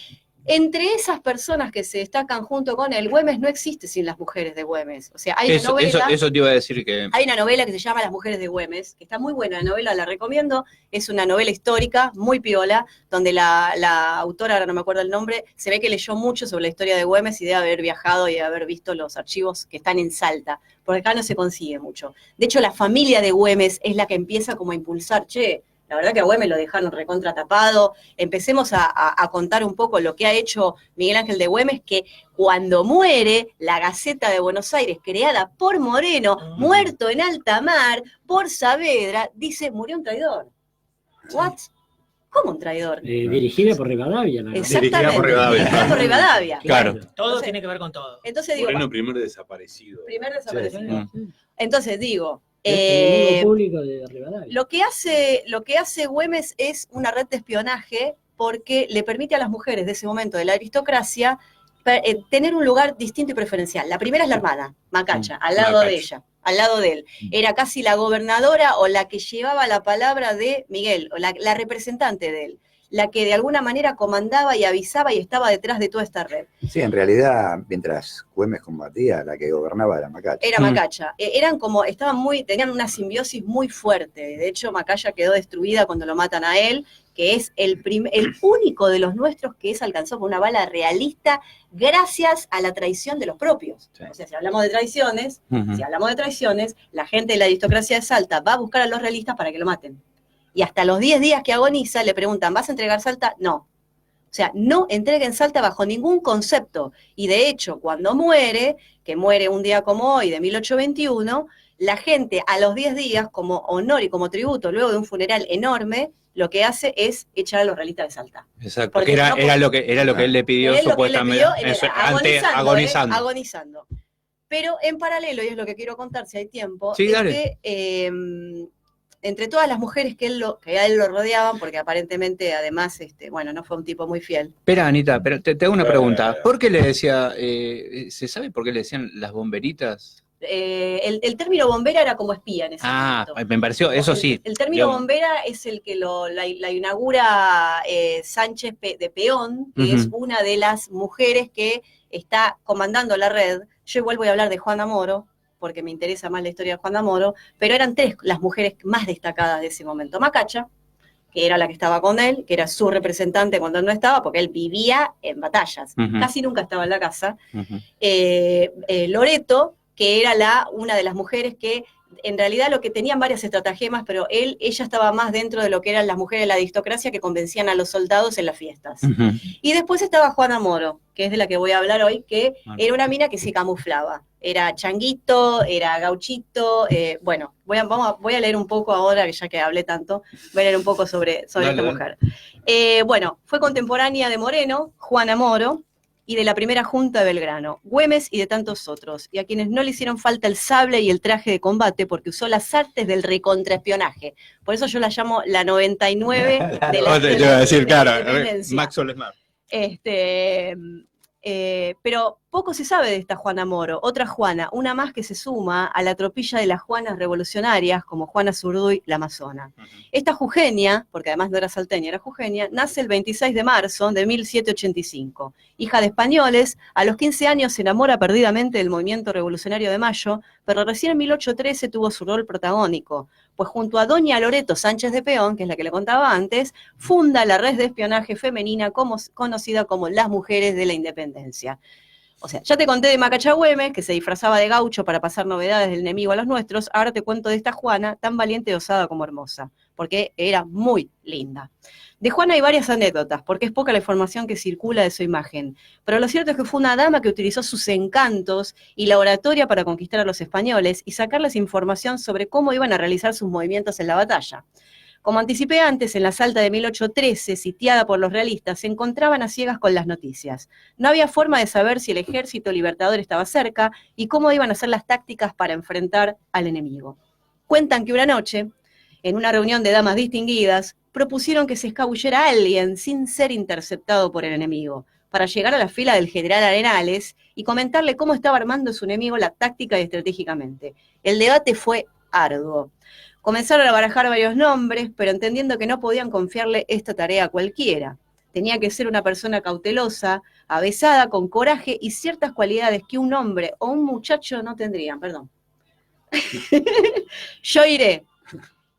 Entre esas personas que se destacan junto con él, Güemes no existe sin las mujeres de Güemes. O sea, hay una novela.
Eso te iba a decir que.
Hay una novela que se llama Las mujeres de Güemes, que está muy buena, la novela la recomiendo. Es una novela histórica, muy piola, donde la autora, ahora no me acuerdo el nombre, se ve que leyó mucho sobre la historia de Güemes y debe haber viajado y de haber visto los archivos que están en Salta, porque acá no se consigue mucho. De hecho, la familia de Güemes es la que empieza como a impulsar, che, la verdad que a Güemes lo dejaron recontra tapado. Empecemos a contar un poco lo que ha hecho Miguel Ángel de Güemes, que cuando muere la Gaceta de Buenos Aires, creada por Moreno, muerto en alta mar, por Saavedra, dice, murió un traidor. ¿What? ¿Cómo un traidor?
Dirigida por Rivadavia. ¿No?
Exactamente,
dirigida por Rivadavia.
Claro.
Todo tiene que ver con todo.
Entonces digo,
Moreno, primer desaparecido.
Entonces digo,
público de Rivadavia.
lo que hace Güemes es una red de espionaje porque le permite a las mujeres de ese momento de la aristocracia tener un lugar distinto y preferencial. La primera es la hermana, Macacha, al lado de ella, al lado de él. Era casi la gobernadora o la que llevaba la palabra de Miguel, o la representante de él, la que de alguna manera comandaba y avisaba y estaba detrás de toda esta red.
Sí, en realidad, mientras Güemes combatía, la que gobernaba era Macacha.
Era Macacha. Tenían una simbiosis muy fuerte. De hecho, Macacha quedó destruida cuando lo matan a él, que es el único de los nuestros que es alcanzado por una bala realista gracias a la traición de los propios. Sí. O sea, si hablamos de traiciones, la gente de la aristocracia de Salta va a buscar a los realistas para que lo maten. Y hasta los 10 días que agoniza le preguntan, ¿vas a entregar Salta? No. O sea, no entreguen Salta bajo ningún concepto. Y de hecho, cuando muere, que muere un día como hoy, de 1821, la gente a los 10 días, como honor y como tributo, luego de un funeral enorme, lo que hace es echar a los realistas de Salta.
Exacto, porque era lo que él le pidió supuestamente,
agonizando. Pero en paralelo, y es lo que quiero contar si hay tiempo,
sí,
es que entre todas las mujeres que a él lo rodeaban, porque aparentemente además, no fue un tipo muy fiel.
Espera, Anita, pero te hago una pregunta. ¿Por qué le decía, se sabe por qué le decían las bomberitas?
El término bombera era como espía en ese momento.
Me pareció, eso sí.
El término bombera es el que la inaugura Sánchez de Peón, que es una de las mujeres que está comandando la red. Yo igual voy a hablar de Juana Moro, porque me interesa más la historia de Juana Moro, pero eran 3 las mujeres más destacadas de ese momento. Macacha, que era la que estaba con él, que era su representante cuando él no estaba, porque él vivía en batallas, casi nunca estaba en la casa. Loreto, que era una de las mujeres que en realidad lo que tenían varias estratagemas, pero ella estaba más dentro de lo que eran las mujeres de la aristocracia que convencían a los soldados en las fiestas. Y después estaba Juana Moro, que es de la que voy a hablar hoy, que era una mina que se camuflaba. Era changuito, era gauchito, bueno, voy a leer un poco ahora, ya que hablé tanto, voy a leer un poco sobre esta mujer. Bueno, fue contemporánea de Moreno, Juana Moro, y de la primera junta de Belgrano, Güemes y de tantos otros, y a quienes no le hicieron falta el sable y el traje de combate porque usó las artes del recontraespionaje. Por eso yo la llamo la 99 de la
Te iba a decir, claro,
independencia.
Maxwell Smart.
Pero poco se sabe de esta Juana Moro, otra Juana, una más que se suma a la tropilla de las Juanas revolucionarias, como Juana Zurduy, la amazona. Esta jujeña, porque además no era salteña, era jujeña, nace el 26 de marzo de 1785. Hija de españoles, a los 15 años se enamora perdidamente del movimiento revolucionario de Mayo, pero recién en 1813 tuvo su rol protagónico, pues junto a doña Loreto Sánchez de Peón, que es la que le contaba antes, funda la red de espionaje femenina conocida como las Mujeres de la Independencia. O sea, ya te conté de Macacha Güemes, que se disfrazaba de gaucho para pasar novedades del enemigo a los nuestros, ahora te cuento de esta Juana, tan valiente, osada como hermosa, porque era muy linda. De Juana hay varias anécdotas, porque es poca la información que circula de su imagen, pero lo cierto es que fue una dama que utilizó sus encantos y la oratoria para conquistar a los españoles y sacarles información sobre cómo iban a realizar sus movimientos en la batalla. Como anticipé antes, en la Salta de 1813, sitiada por los realistas, se encontraban a ciegas con las noticias. No había forma de saber si el ejército libertador estaba cerca y cómo iban a ser las tácticas para enfrentar al enemigo. Cuentan que una noche, en una reunión de damas distinguidas, propusieron que se escabullera alguien sin ser interceptado por el enemigo, para llegar a la fila del general Arenales y comentarle cómo estaba armando su enemigo la táctica y estratégicamente. El debate fue arduo. Comenzaron a barajar varios nombres, pero entendiendo que no podían confiarle esta tarea a cualquiera. Tenía que ser una persona cautelosa, avesada, con coraje y ciertas cualidades que un hombre o un muchacho no tendrían. Perdón. Yo iré,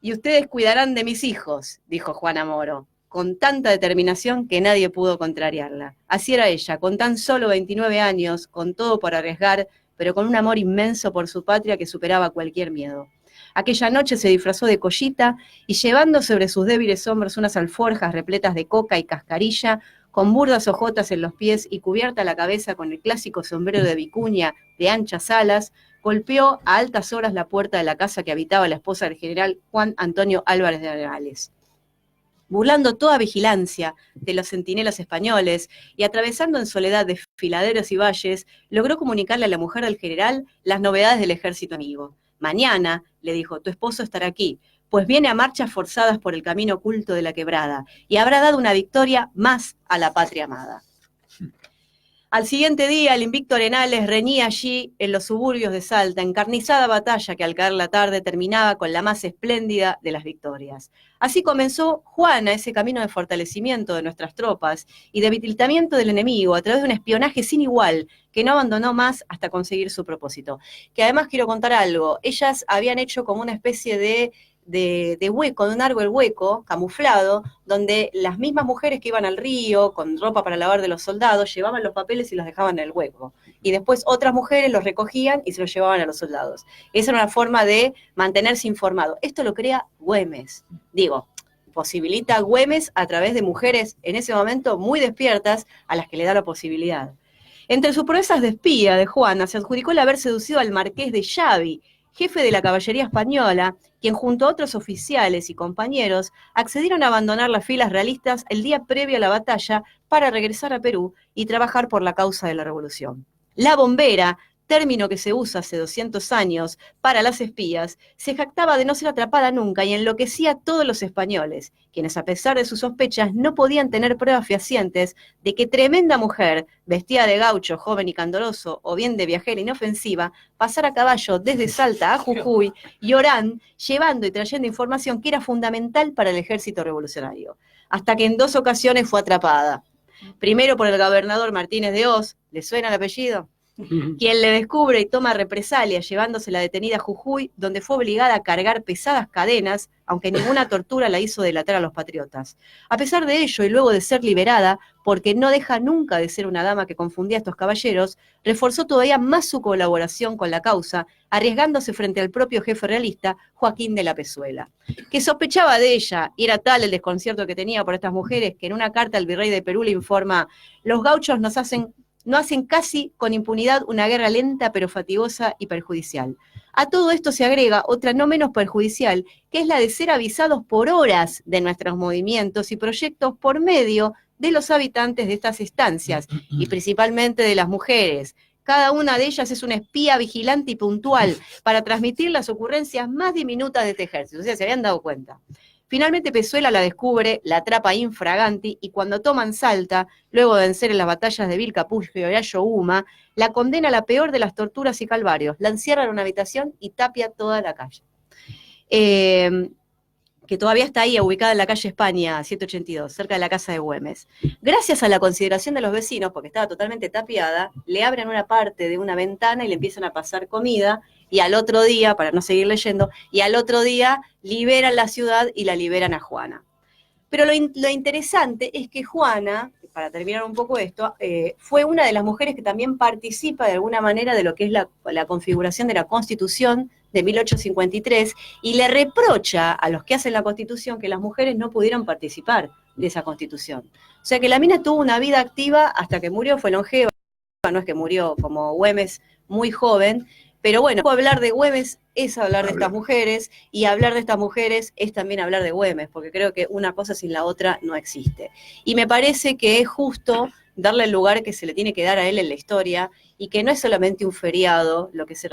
y ustedes cuidarán de mis hijos, dijo Juana Moro, con tanta determinación que nadie pudo contrariarla. Así era ella, con tan solo 29 años, con todo por arriesgar, pero con un amor inmenso por su patria que superaba cualquier miedo. Aquella noche se disfrazó de collita y llevando sobre sus débiles hombros unas alforjas repletas de coca y cascarilla, con burdas hojotas en los pies y cubierta la cabeza con el clásico sombrero de vicuña de anchas alas, golpeó a altas horas la puerta de la casa que habitaba la esposa del general Juan Antonio Álvarez de Arenales. Burlando toda vigilancia de los centinelas españoles y atravesando en soledad desfiladeros y valles, logró comunicarle a la mujer del general las novedades del ejército enemigo. Mañana, le dijo, tu esposo estará aquí, pues viene a marchas forzadas por el camino oculto de la quebrada y habrá dado una victoria más a la patria amada. Al siguiente día, el invicto Arenales reñía allí en los suburbios de Salta, encarnizada batalla que al caer la tarde terminaba con la más espléndida de las victorias. Así comenzó Juana ese camino de fortalecimiento de nuestras tropas y de debilitamiento del enemigo a través de un espionaje sin igual que no abandonó más hasta conseguir su propósito. Que además quiero contar algo, ellas habían hecho como una especie de hueco, de un árbol hueco, camuflado, donde las mismas mujeres que iban al río con ropa para lavar de los soldados llevaban los papeles y los dejaban en el hueco. Y después otras mujeres los recogían y se los llevaban a los soldados. Esa era una forma de mantenerse informado. Esto lo crea Güemes. Digo, posibilita Güemes a través de mujeres en ese momento muy despiertas a las que le da la posibilidad. Entre sus proezas de espía de Juana se adjudicó el haber seducido al marqués de Xavi, jefe de la caballería española, quien junto a otros oficiales y compañeros accedieron a abandonar las filas realistas el día previo a la batalla para regresar a Perú y trabajar por la causa de la revolución. La bombera, término que se usa hace 200 años para las espías, se jactaba de no ser atrapada nunca y enloquecía a todos los españoles, quienes a pesar de sus sospechas no podían tener pruebas fehacientes de que tremenda mujer, vestida de gaucho, joven y candoroso, o bien de viajera inofensiva, pasara a caballo desde Salta a Jujuy y Orán, llevando y trayendo información que era fundamental para el ejército revolucionario, hasta que en 2 ocasiones fue atrapada. Primero por el gobernador Martínez de Oz, ¿le suena el apellido? Quien le descubre y toma represalia llevándose la detenida a Jujuy, donde fue obligada a cargar pesadas cadenas, aunque ninguna tortura la hizo delatar a los patriotas. A pesar de ello, y luego de ser liberada, porque no deja nunca de ser una dama que confundía a estos caballeros, reforzó todavía más su colaboración con la causa, arriesgándose frente al propio jefe realista, Joaquín de la Pezuela, que sospechaba de ella, y era tal el desconcierto que tenía por estas mujeres, que en una carta al virrey de Perú le informa: los gauchos no hacen casi con impunidad una guerra lenta pero fatigosa y perjudicial. A todo esto se agrega otra no menos perjudicial, que es la de ser avisados por horas de nuestros movimientos y proyectos por medio de los habitantes de estas estancias, y principalmente de las mujeres. Cada una de ellas es una espía vigilante y puntual para transmitir las ocurrencias más diminutas de este ejército. O sea, se habían dado cuenta. Finalmente Pezuela la descubre, la atrapa infraganti, y cuando toman Salta, luego de vencer en las batallas de Vilcapugio y Ayohuma, la condena a la peor de las torturas y calvarios. La encierra en una habitación y tapia toda la calle. Que todavía está ahí, ubicada en la calle España 782, cerca de la casa de Güemes. Gracias a la consideración de los vecinos, porque estaba totalmente tapiada, le abren una parte de una ventana y le empiezan a pasar comida, y al otro día, para no seguir leyendo, y al otro día liberan la ciudad y la liberan a Juana. Pero lo interesante es que Juana, para terminar un poco esto, fue una de las mujeres que también participa de alguna manera de lo que es la configuración de la Constitución de 1853, y le reprocha a los que hacen la Constitución que las mujeres no pudieron participar de esa Constitución. O sea que la mina tuvo una vida activa hasta que murió, fue longeva, no es que murió como Güemes muy joven, pero bueno, hablar de Güemes es hablar de estas mujeres, y hablar de estas mujeres es también hablar de Güemes, porque creo que una cosa sin la otra no existe. Y me parece que es justo darle el lugar que se le tiene que dar a él en la historia, y que no es solamente un feriado lo que se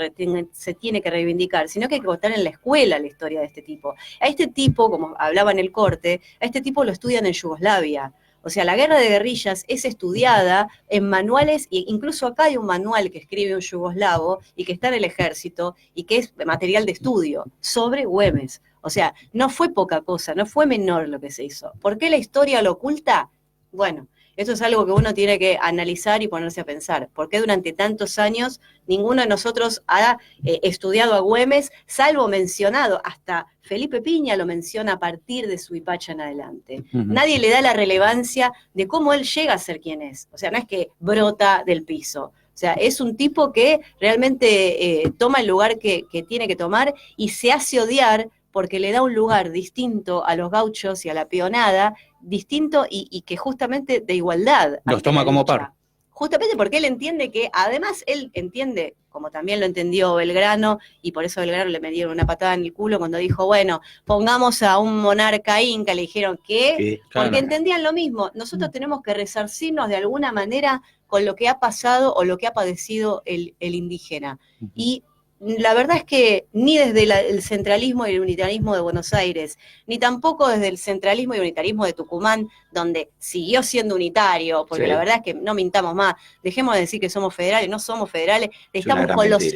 tiene que reivindicar, sino que hay que contar en la escuela la historia de este tipo. A este tipo, como hablaba en el corte, a este tipo lo estudian en Yugoslavia. O sea, la guerra de guerrillas es estudiada en manuales, e incluso acá hay un manual que escribe un yugoslavo y que está en el ejército y que es material de estudio sobre Güemes. O sea, no fue poca cosa, no fue menor lo que se hizo. ¿Por qué la historia lo oculta? Bueno, eso es algo que uno tiene que analizar y ponerse a pensar. ¿Por qué durante tantos años ninguno de nosotros ha estudiado a Güemes, salvo mencionado? Hasta Felipe Piña lo menciona a partir de Suipacha en adelante. Nadie le da la relevancia de cómo él llega a ser quien es. O sea, no es que brota del piso. O sea, es un tipo que realmente toma el lugar que tiene que tomar y se hace odiar porque le da un lugar distinto a los gauchos y a la peonada, distinto y que justamente de igualdad.
Los toma como par.
Justamente porque él entiende que, además él entiende, como también lo entendió Belgrano, y por eso Belgrano le metieron una patada en el culo cuando dijo, bueno, pongamos a un monarca inca, le dijeron, ¿qué? Porque entendían lo mismo. Nosotros tenemos que resarcirnos de alguna manera con lo que ha pasado o lo que ha padecido el indígena. Y la verdad es que ni desde el centralismo y el unitarismo de Buenos Aires, ni tampoco desde el centralismo y unitarismo de Tucumán, donde siguió siendo unitario, porque la verdad es que no mintamos más, dejemos de decir que somos federales, no somos federales, estamos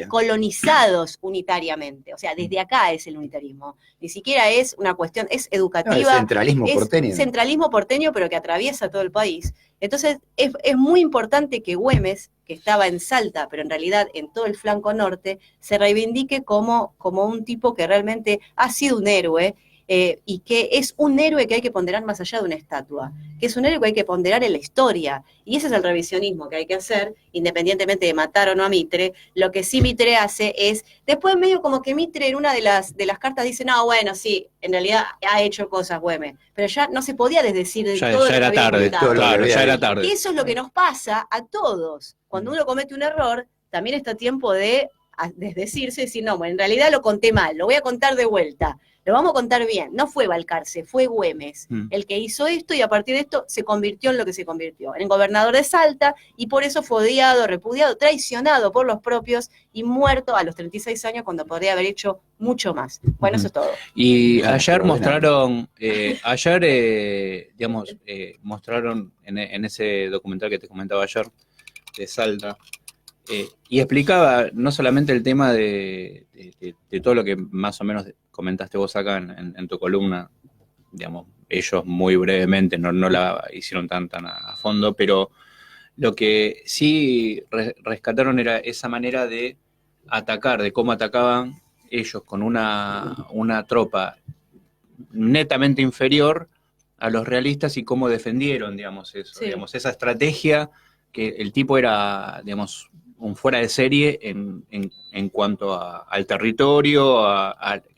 colonizados unitariamente, o sea, desde acá es el unitarismo, ni siquiera es una cuestión, es educativa,
el centralismo porteño.
Es centralismo porteño, pero que atraviesa todo el país. Entonces, es muy importante que Güemes, que estaba en Salta, pero en realidad en todo el flanco norte, se reivindique como un tipo que realmente ha sido un héroe, y que es un héroe que hay que ponderar más allá de una estatua, que es un héroe que hay que ponderar en la historia, y ese es el revisionismo que hay que hacer, independientemente de matar o no a Mitre. Lo que sí Mitre hace es, después medio como que Mitre en una de las cartas dice, no, bueno, sí, en realidad ha hecho cosas Güemes, pero ya no se podía desdecir de todo lo que había contado.
Claro, ya era tarde.
Y eso es lo que nos pasa a todos. Cuando uno comete un error, también está tiempo de desdecirse y decir, no, bueno, en realidad lo conté mal, lo voy a contar de vuelta. Lo vamos a contar bien, no fue Balcarce, fue Güemes el que hizo esto y a partir de esto se convirtió en lo que se convirtió, en gobernador de Salta, y por eso fue odiado, repudiado, traicionado por los propios y muerto a los 36 años cuando podría haber hecho mucho más. Bueno, eso es todo.
Y ayer mostraron, mostraron en ese documental que te comentaba ayer, de Salta, y explicaba no solamente el tema de todo lo que más o menos comentaste vos acá en tu columna, digamos, ellos muy brevemente, no la hicieron tan a fondo, pero lo que sí rescataron era esa manera de atacar, de cómo atacaban ellos con una tropa netamente inferior a los realistas y cómo defendieron, digamos, eso,
Sí.
digamos, esa estrategia que el tipo era, digamos, un fuera de serie en cuanto al territorio,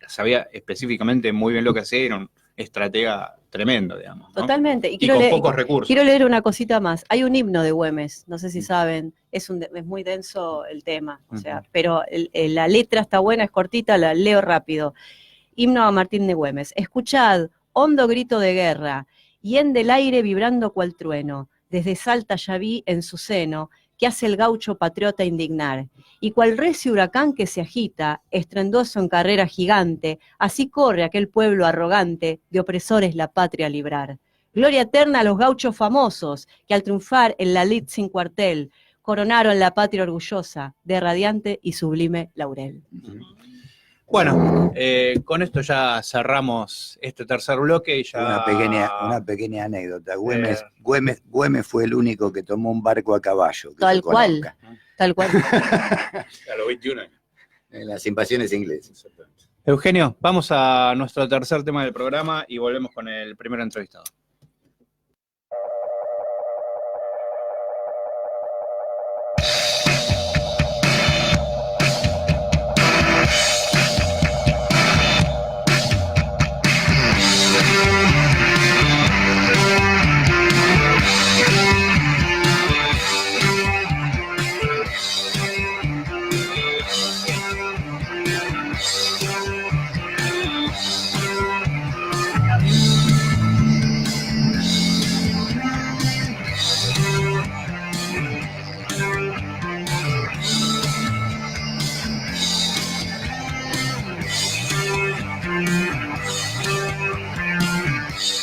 sabía específicamente muy bien lo que hacía, era un estratega tremendo, digamos, ¿no?
Totalmente.
Y con pocos recursos.
Quiero leer una cosita más. Hay un himno de Güemes, no sé si saben, es muy denso el tema, o sea, pero la letra está buena, es cortita, la leo rápido. Himno a Martín de Güemes. Escuchad, hondo grito de guerra, y en del aire vibrando cual trueno, desde Salta ya vi en su seno, que hace el gaucho patriota indignar, y cual recio huracán que se agita, estruendoso en carrera gigante, así corre aquel pueblo arrogante, de opresores la patria librar. Gloria eterna a los gauchos famosos, que al triunfar en la lid sin cuartel, coronaron la patria orgullosa, de radiante y sublime laurel.
Bueno, con esto ya cerramos este tercer bloque y ya...
Una pequeña anécdota. Güemes fue el único que tomó un barco a caballo.
Tal cual.
A los 21 años.
En las invasiones inglesas.
Eugenio, vamos a nuestro tercer tema del programa y volvemos con el primer entrevistado.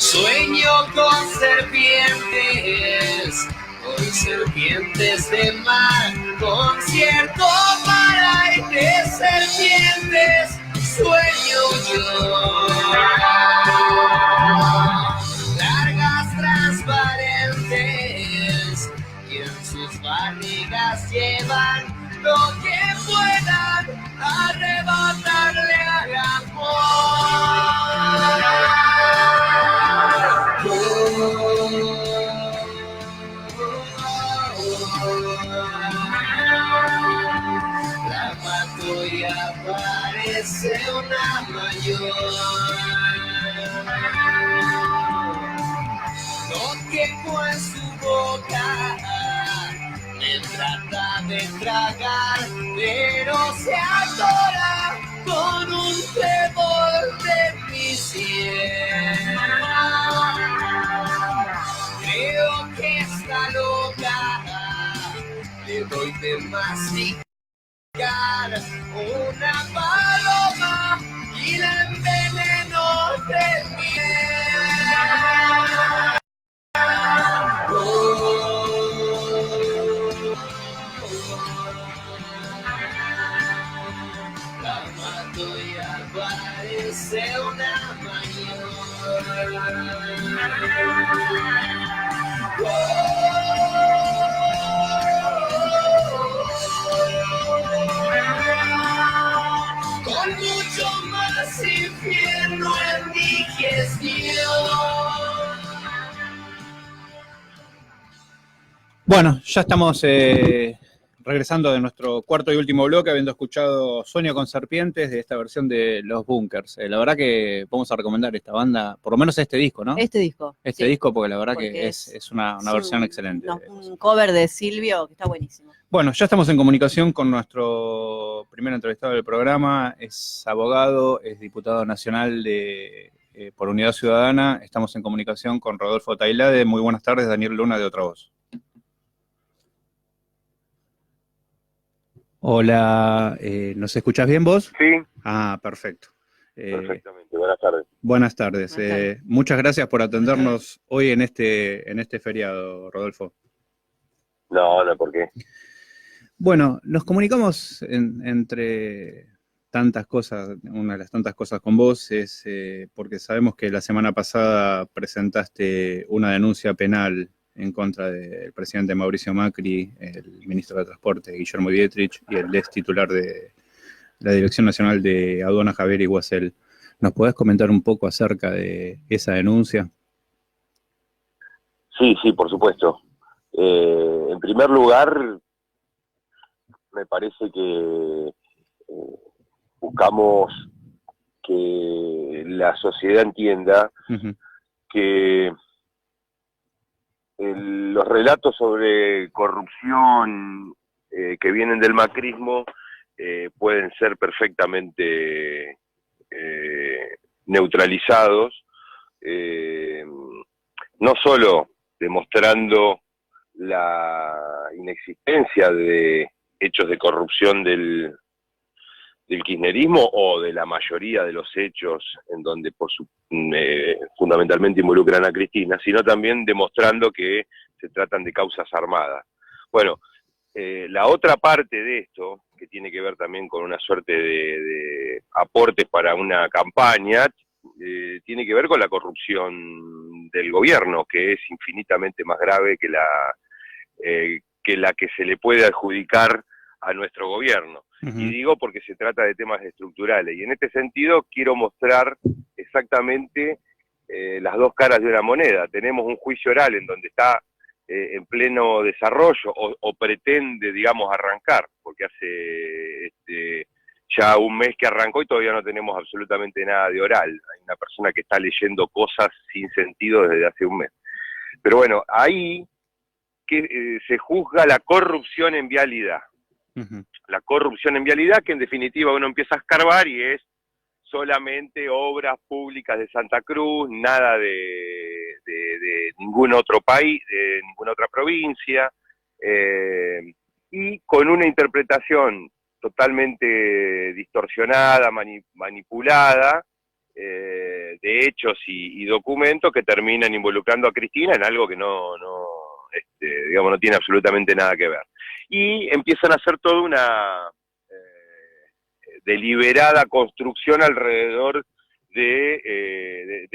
Sueño con serpientes, de mar, concierto para de serpientes, sueño yo. Largas transparentes, y en sus barrigas llevan lo que puedan arrebatarle al amor. La mato y aparece una mayor. Lo quepo en su boca, me trata de tragar, pero se atora con un trébol de mi cielo. Creo que está loca, le doy de masticar una paloma y la enveneno de miel. La mato y aparece una mayor. Con mucho más infierno en digestión.
Bueno, ya estamos regresando de nuestro cuarto y último bloque, habiendo escuchado Sueño con Serpientes de esta versión de Los Bunkers. La verdad que vamos a recomendar esta banda, por lo menos este disco, ¿no?
Este disco.
Este disco, porque la verdad que es una versión excelente.
Un cover de Silvio que está buenísimo.
Bueno, ya estamos en comunicación con nuestro primer entrevistado del programa. Es abogado, es diputado nacional por Unidad Ciudadana. Estamos en comunicación con Rodolfo Tailade. Muy buenas tardes, Daniel Luna de Otra Voz. Hola, ¿nos escuchás bien vos?
Sí.
Ah, perfecto.
Perfectamente, buenas tardes.
Buenas tardes. Muchas gracias por atendernos hoy en este feriado, Rodolfo.
No, ¿por qué?
Bueno, nos comunicamos entre tantas cosas, una de las tantas cosas con vos es porque sabemos que la semana pasada presentaste una denuncia penal en contra del presidente Mauricio Macri, el ministro de Transporte Guillermo Dietrich y el ex titular de la Dirección Nacional de Aduanas Javier Iguacel. ¿Nos podés comentar un poco acerca de esa denuncia?
Sí, por supuesto. En primer lugar, me parece que buscamos que la sociedad entienda que los relatos sobre corrupción que vienen del macrismo pueden ser perfectamente neutralizados, no solo demostrando la inexistencia de hechos de corrupción del kirchnerismo o de la mayoría de los hechos en donde fundamentalmente involucran a Cristina, sino también demostrando que se tratan de causas armadas. Bueno, la otra parte de esto, que tiene que ver también con una suerte de aportes para una campaña, tiene que ver con la corrupción del gobierno, que es infinitamente más grave que la que se le puede adjudicar a nuestro gobierno. Y digo porque se trata de temas estructurales. Y en este sentido quiero mostrar exactamente las dos caras de una moneda. Tenemos un juicio oral en donde está en pleno desarrollo o pretende, digamos, arrancar, porque hace ya un mes que arrancó y todavía no tenemos absolutamente nada de oral. Hay una persona que está leyendo cosas sin sentido desde hace un mes. Pero bueno, ahí que se juzga la corrupción en vialidad. La corrupción en vialidad, que en definitiva uno empieza a escarbar y es solamente obras públicas de Santa Cruz, nada de ningún otro país, de ninguna otra provincia, y con una interpretación totalmente distorsionada, manipulada, de hechos y documentos que terminan involucrando a Cristina en algo que digamos, no tiene absolutamente nada que ver. Y empiezan a hacer toda una deliberada construcción alrededor del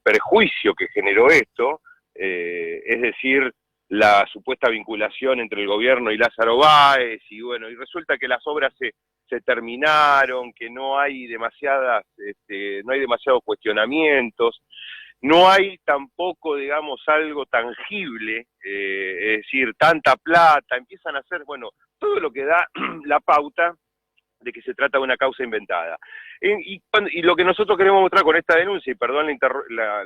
perjuicio que generó esto, es decir, la supuesta vinculación entre el gobierno y Lázaro Báez, y bueno, y resulta que las obras se terminaron, que no hay demasiados cuestionamientos, no hay tampoco, digamos, algo tangible, es decir, tanta plata, empiezan a hacer, bueno, todo lo que da la pauta de que se trata de una causa inventada. Y lo que nosotros queremos mostrar con esta denuncia, y perdón la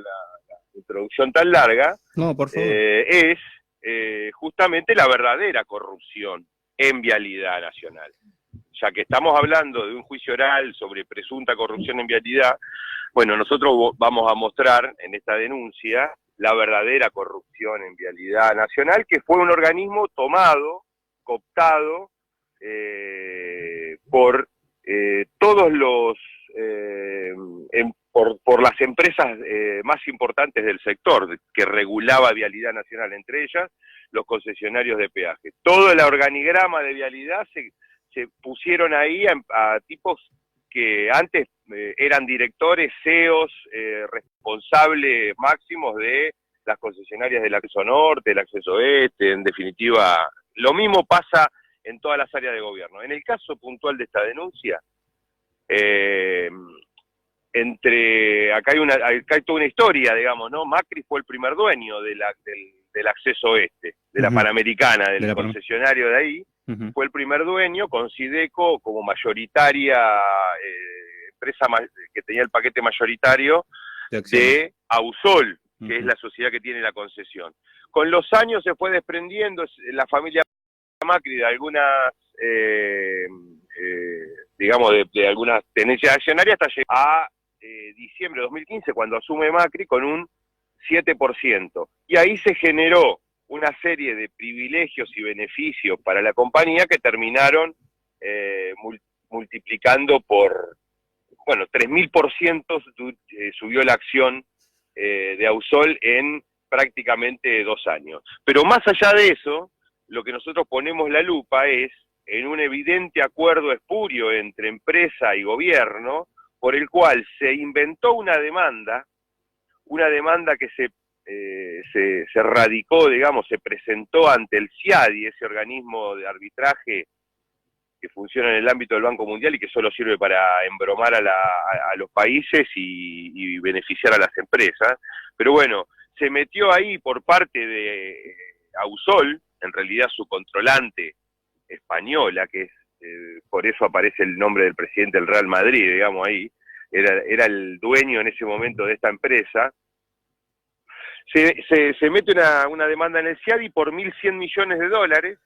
introducción tan larga,
no, por favor,
es justamente la verdadera corrupción en vialidad nacional. Ya que estamos hablando de un juicio oral sobre presunta corrupción en vialidad, bueno, nosotros vamos a mostrar en esta denuncia la verdadera corrupción en vialidad nacional, que fue un organismo tomado, cooptado, por todos los por las empresas más importantes del sector que regulaba vialidad nacional, entre ellas los concesionarios de peaje. Todo el organigrama de vialidad se pusieron ahí a tipos que antes eran directores, CEOs, responsables máximos de las concesionarias del acceso norte, del acceso oeste, en definitiva, lo mismo pasa en todas las áreas de gobierno. En el caso puntual de esta denuncia, acá hay toda una historia, digamos, ¿no? Macri fue el primer dueño del acceso oeste, de la Panamericana, del concesionario de ahí, fue el primer dueño, con Sideco como mayoritaria, empresa que tenía el paquete mayoritario de Ausol, que es la sociedad que tiene la concesión. Con los años se fue desprendiendo la familia Macri de algunas, digamos, de algunas tenencias accionarias hasta llegar a diciembre de 2015, cuando asume Macri, con un 7%. Y ahí se generó una serie de privilegios y beneficios para la compañía que terminaron multiplicando por, bueno, 3.000% subió la acción de Ausol en prácticamente 2 años. Pero más allá de eso, lo que nosotros ponemos la lupa es en un evidente acuerdo espurio entre empresa y gobierno, por el cual se inventó una demanda que se radicó, digamos, se presentó ante el CIADI, ese organismo de arbitraje que funciona en el ámbito del Banco Mundial y que solo sirve para embromar a los países y beneficiar a las empresas. Pero bueno, se metió ahí por parte de Ausol, en realidad su controlante española, que es, por eso aparece el nombre del presidente del Real Madrid, digamos ahí, era el dueño en ese momento de esta empresa. Se mete una demanda en el CIADI por 1.100 millones de dólares,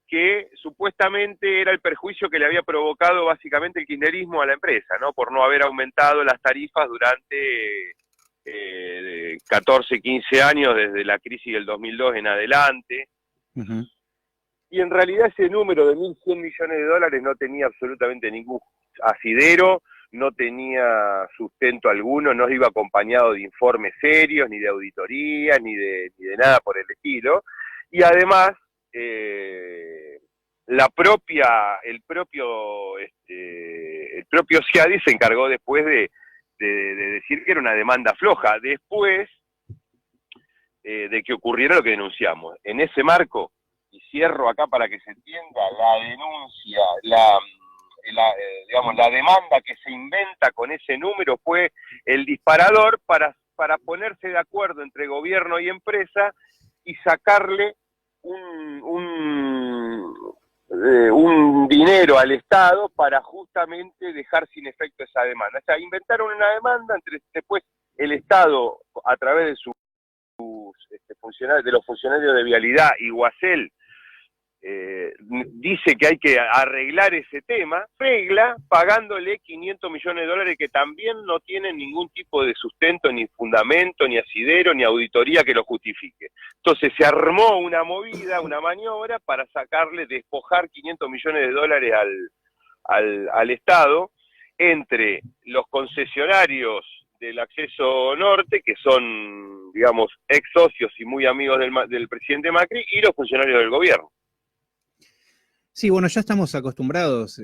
que supuestamente era el perjuicio que le había provocado básicamente el kirchnerismo a la empresa, ¿no? Por no haber aumentado las tarifas durante 14, 15 años, desde la crisis del 2002 en adelante. Y en realidad ese número de 1.100 millones de dólares no tenía absolutamente ningún asidero, no tenía sustento alguno, no iba acompañado de informes serios, ni de auditorías, ni de nada por el estilo. Y además, el propio CIADI se encargó después de decir que era una demanda floja, después de que ocurriera lo que denunciamos. En ese marco, y cierro acá para que se entienda, la denuncia, digamos, la demanda que se inventa con ese número fue el disparador para ponerse de acuerdo entre gobierno y empresa y sacarle un dinero al Estado para justamente dejar sin efecto esa demanda. O sea, inventaron una demanda, después el Estado, a través de sus funcionarios, de los funcionarios de Vialidad y Guasel, dice que hay que arreglar ese tema, arregla pagándole 500 millones de dólares que también no tienen ningún tipo de sustento, ni fundamento, ni asidero, ni auditoría que lo justifique. Entonces se armó una movida, una maniobra para despojar 500 millones de dólares al Estado entre los concesionarios del acceso norte, que son, digamos, ex socios y muy amigos del presidente Macri, y los funcionarios del gobierno.
Sí, bueno, ya estamos acostumbrados,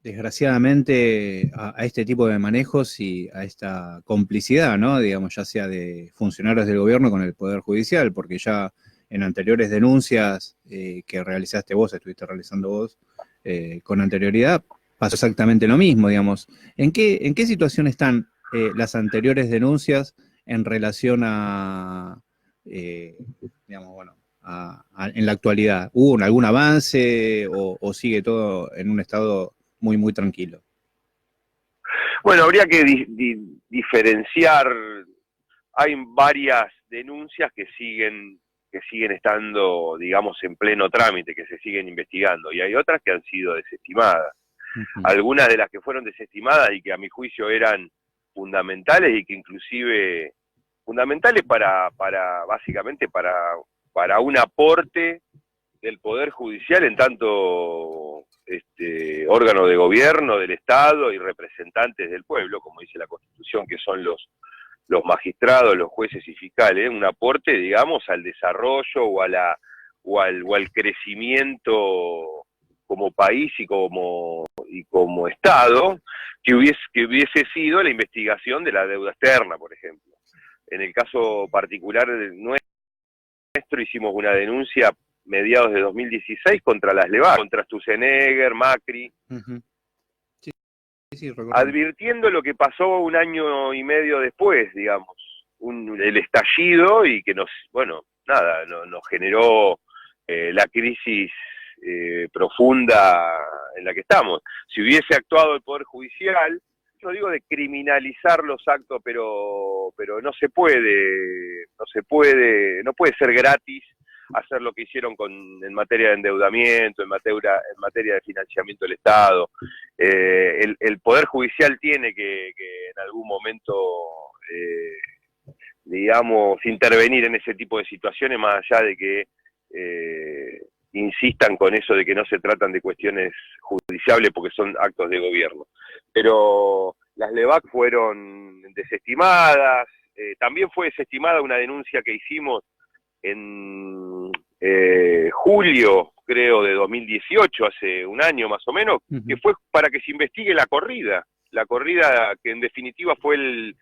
desgraciadamente, a este tipo de manejos y a esta complicidad, ¿no? Digamos, ya sea de funcionarios del gobierno con el Poder Judicial, porque ya en anteriores denuncias que realizaste vos, estuviste realizando vos con anterioridad, pasó exactamente lo mismo, digamos. ¿En qué situación están las anteriores denuncias en relación a, digamos, bueno, en la actualidad? ¿Hubo algún avance o sigue todo en un estado muy, muy tranquilo?
Bueno, habría que diferenciar. Hay varias denuncias que siguen estando, digamos, en pleno trámite, que se siguen investigando, y hay otras que han sido desestimadas. Algunas de las que fueron desestimadas y que a mi juicio eran fundamentales y que inclusive fundamentales básicamente para un aporte del Poder Judicial en tanto órgano de gobierno del Estado y representantes del pueblo, como dice la Constitución, que son los magistrados, los jueces y fiscales, un aporte, digamos, al desarrollo o al crecimiento como país y como Estado, que hubiese sido la investigación de la deuda externa, por ejemplo. En el caso particular nuestro, hicimos una denuncia mediados de 2016 contra las LEVAC, contra Sturzenegger, Macri,
sí,
advirtiendo lo que pasó 1 año y medio después, digamos, el estallido, y que nos generó la crisis profunda en la que estamos. Si hubiese actuado el Poder Judicial, yo digo de criminalizar los actos, pero no puede ser gratis hacer lo que hicieron en materia de endeudamiento, en materia de financiamiento del Estado. El Poder Judicial tiene que en algún momento, digamos, intervenir en ese tipo de situaciones, más allá de que insistan con eso de que no se tratan de cuestiones judiciables porque son actos de gobierno. Pero las LEVAC fueron desestimadas, también fue desestimada una denuncia que hicimos en julio, creo, de 2018, hace un año más o menos, que fue para que se investigue la corrida que en definitiva fue el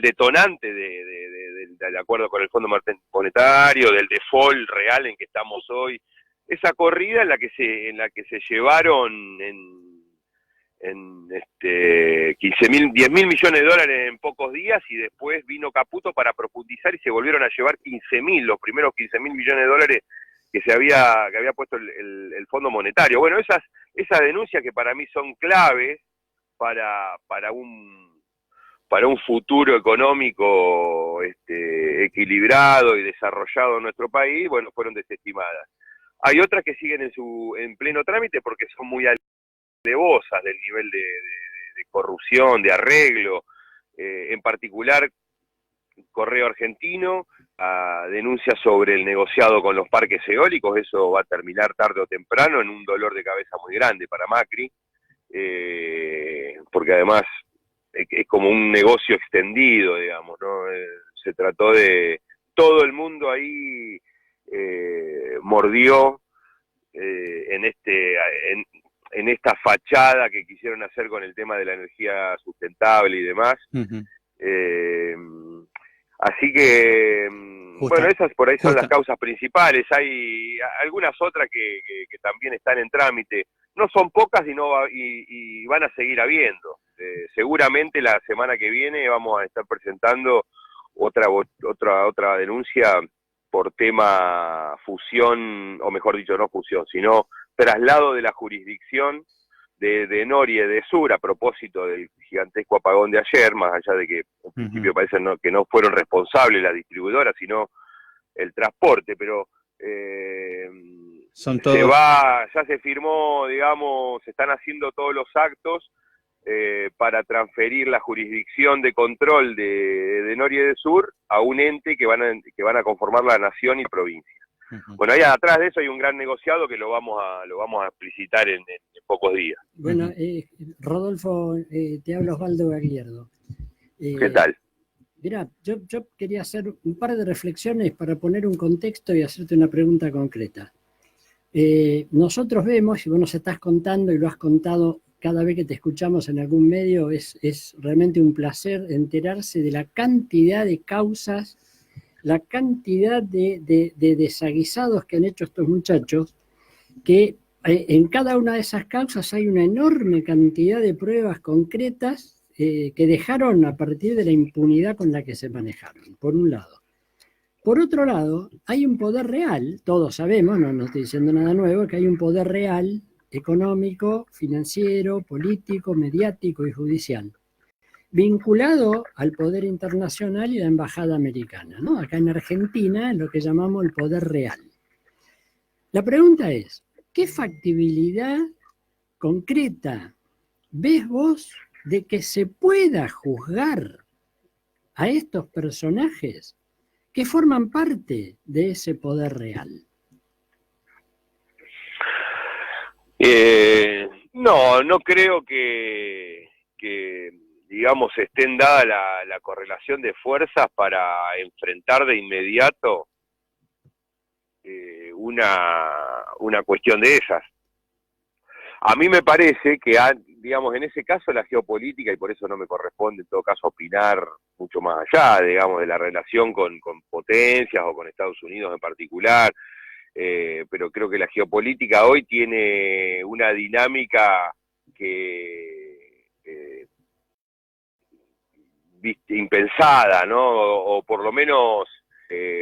detonante de acuerdo con el Fondo Monetario, del default real en que estamos hoy. Esa corrida en la que se llevaron 10.000 millones de dólares en pocos días, y después vino Caputo para profundizar y se volvieron a llevar 15.000, los primeros 15.000 millones de dólares que había puesto el Fondo Monetario. Bueno, esas denuncias que para mí son claves para un futuro económico equilibrado y desarrollado en nuestro país, bueno, fueron desestimadas. Hay otras que siguen en pleno trámite porque son muy alevosas del nivel de corrupción, de arreglo, en particular Correo Argentino, denuncia sobre el negociado con los parques eólicos. Eso va a terminar tarde o temprano en un dolor de cabeza muy grande para Macri, porque además es como un negocio extendido, digamos, ¿no? Se trató de... todo el mundo ahí mordió en esta fachada que quisieron hacer con el tema de la energía sustentable y demás. Así que, bueno, esas por ahí son las causas principales. Hay algunas otras que también están en trámite. No son pocas y van a seguir habiendo. Seguramente la semana que viene vamos a estar presentando otra denuncia por tema fusión, o mejor dicho, no fusión, sino traslado de la jurisdicción de Noria y de Sur a propósito del gigantesco apagón de ayer, más allá de que en principio parece que no fueron responsables las distribuidoras, sino el transporte, pero
son todos...
ya se firmó, digamos, se están haciendo todos los actos para transferir la jurisdicción de control de Noria y de Sur a un ente que van a conformar la nación y provincia. Bueno, ahí atrás de eso hay un gran negociado que lo vamos a explicitar en pocos días.
Bueno, Rodolfo, te habla Osvaldo Gagliardo.
¿Qué tal?
Mirá, yo quería hacer un par de reflexiones para poner un contexto y hacerte una pregunta concreta. Nosotros vemos, y vos nos estás contando y lo has contado cada vez que te escuchamos en algún medio, es realmente un placer enterarse de la cantidad de causas, la cantidad de desaguisados que han hecho estos muchachos, que en cada una de esas causas hay una enorme cantidad de pruebas concretas que dejaron a partir de la impunidad con la que se manejaron, por un lado. Por otro lado, hay un poder real, todos sabemos, no estoy diciendo nada nuevo, que hay un poder real, económico, financiero, político, mediático y judicial, vinculado al poder internacional y la embajada americana, ¿no? Acá en Argentina, lo que llamamos el poder real. La pregunta es, ¿qué factibilidad concreta ves vos de que se pueda juzgar a estos personajes que forman parte de ese poder real?
No creo que digamos, estén dada la correlación de fuerzas para enfrentar de inmediato una cuestión de esas. A mí me parece que, digamos, en ese caso la geopolítica, y por eso no me corresponde en todo caso opinar mucho más allá, digamos, de la relación con potencias o con Estados Unidos en particular, pero creo que la geopolítica hoy tiene una dinámica que impensada, ¿no? O por lo menos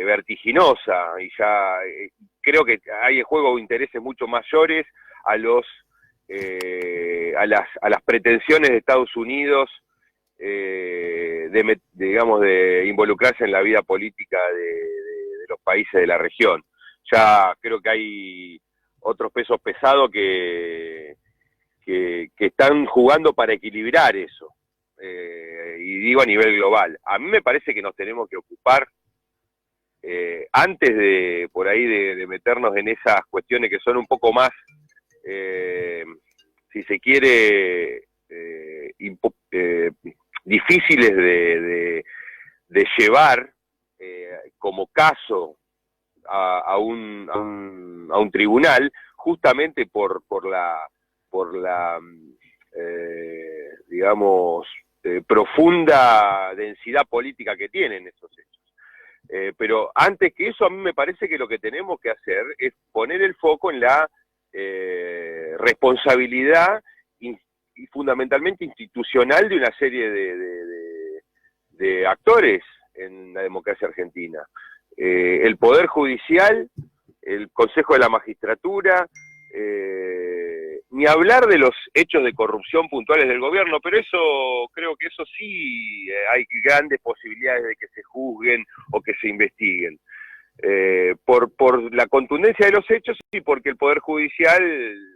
vertiginosa, y ya creo que hay en juego intereses mucho mayores a las pretensiones de Estados Unidos de involucrarse en la vida política de los países de la región. Ya creo que hay otros pesos pesados que están jugando para equilibrar eso, y digo a nivel global. A mí me parece que nos tenemos que ocupar, antes de por ahí de meternos en esas cuestiones que son un poco más, si se quiere, difíciles de llevar como caso a un tribunal, justamente por la digamos, profunda densidad política que tienen esos hechos. Pero antes que eso, a mí me parece que lo que tenemos que hacer es poner el foco en la responsabilidad y fundamentalmente institucional de una serie de actores en la democracia argentina. El Poder Judicial, el Consejo de la Magistratura, ni hablar de los hechos de corrupción puntuales del gobierno, pero creo que eso sí, hay grandes posibilidades de que se juzguen o que se investiguen. Por la contundencia de los hechos y porque el Poder Judicial,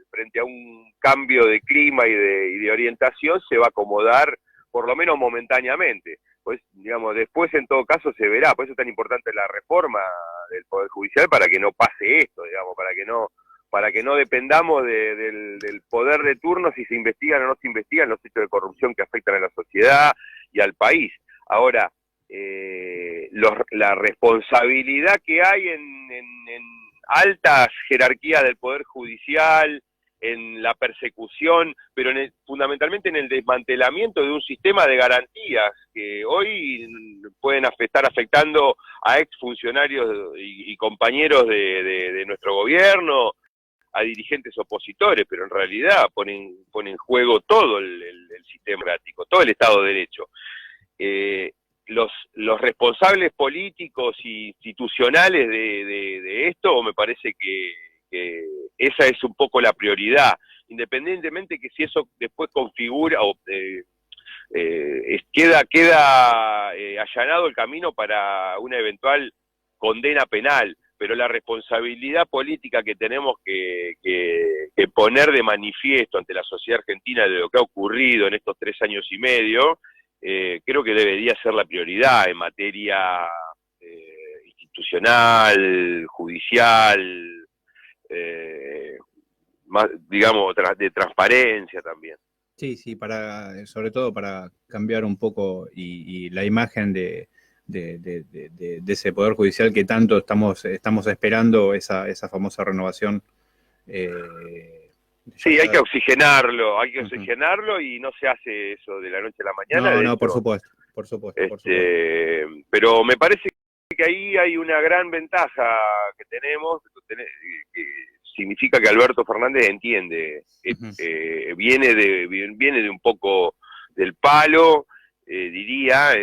frente a un cambio de clima y de orientación, se va a acomodar, por lo menos momentáneamente. Pues, digamos, después en todo caso se verá. Por eso es tan importante la reforma del Poder Judicial, para que no pase esto, digamos, para que no dependamos del poder de turno si se investigan o no se investigan los hechos de corrupción que afectan a la sociedad y al país. Ahora, la responsabilidad que hay en altas jerarquías del Poder Judicial, en la persecución, pero fundamentalmente en el desmantelamiento de un sistema de garantías que hoy pueden estar afectando a exfuncionarios y compañeros de nuestro gobierno, a dirigentes opositores, pero en realidad pone en juego todo el sistema democrático, todo el Estado de Derecho. Los responsables políticos e institucionales de esto, me parece que esa es un poco la prioridad, independientemente que si eso después configura o queda allanado el camino para una eventual condena penal, pero la responsabilidad política que tenemos que poner de manifiesto ante la sociedad argentina de lo que ha ocurrido en estos 3 años y medio, creo que debería ser la prioridad en materia institucional, judicial, más, digamos, de transparencia también.
Sí, sobre todo para cambiar un poco y la imagen de ese Poder Judicial que tanto estamos esperando, esa famosa renovación.
Sí, hay que oxigenarlo, y no se hace eso de la noche a la mañana.
No, por supuesto.
Pero me parece que ahí hay una gran ventaja que tenemos, que significa que Alberto Fernández entiende, viene de un poco del palo, diría,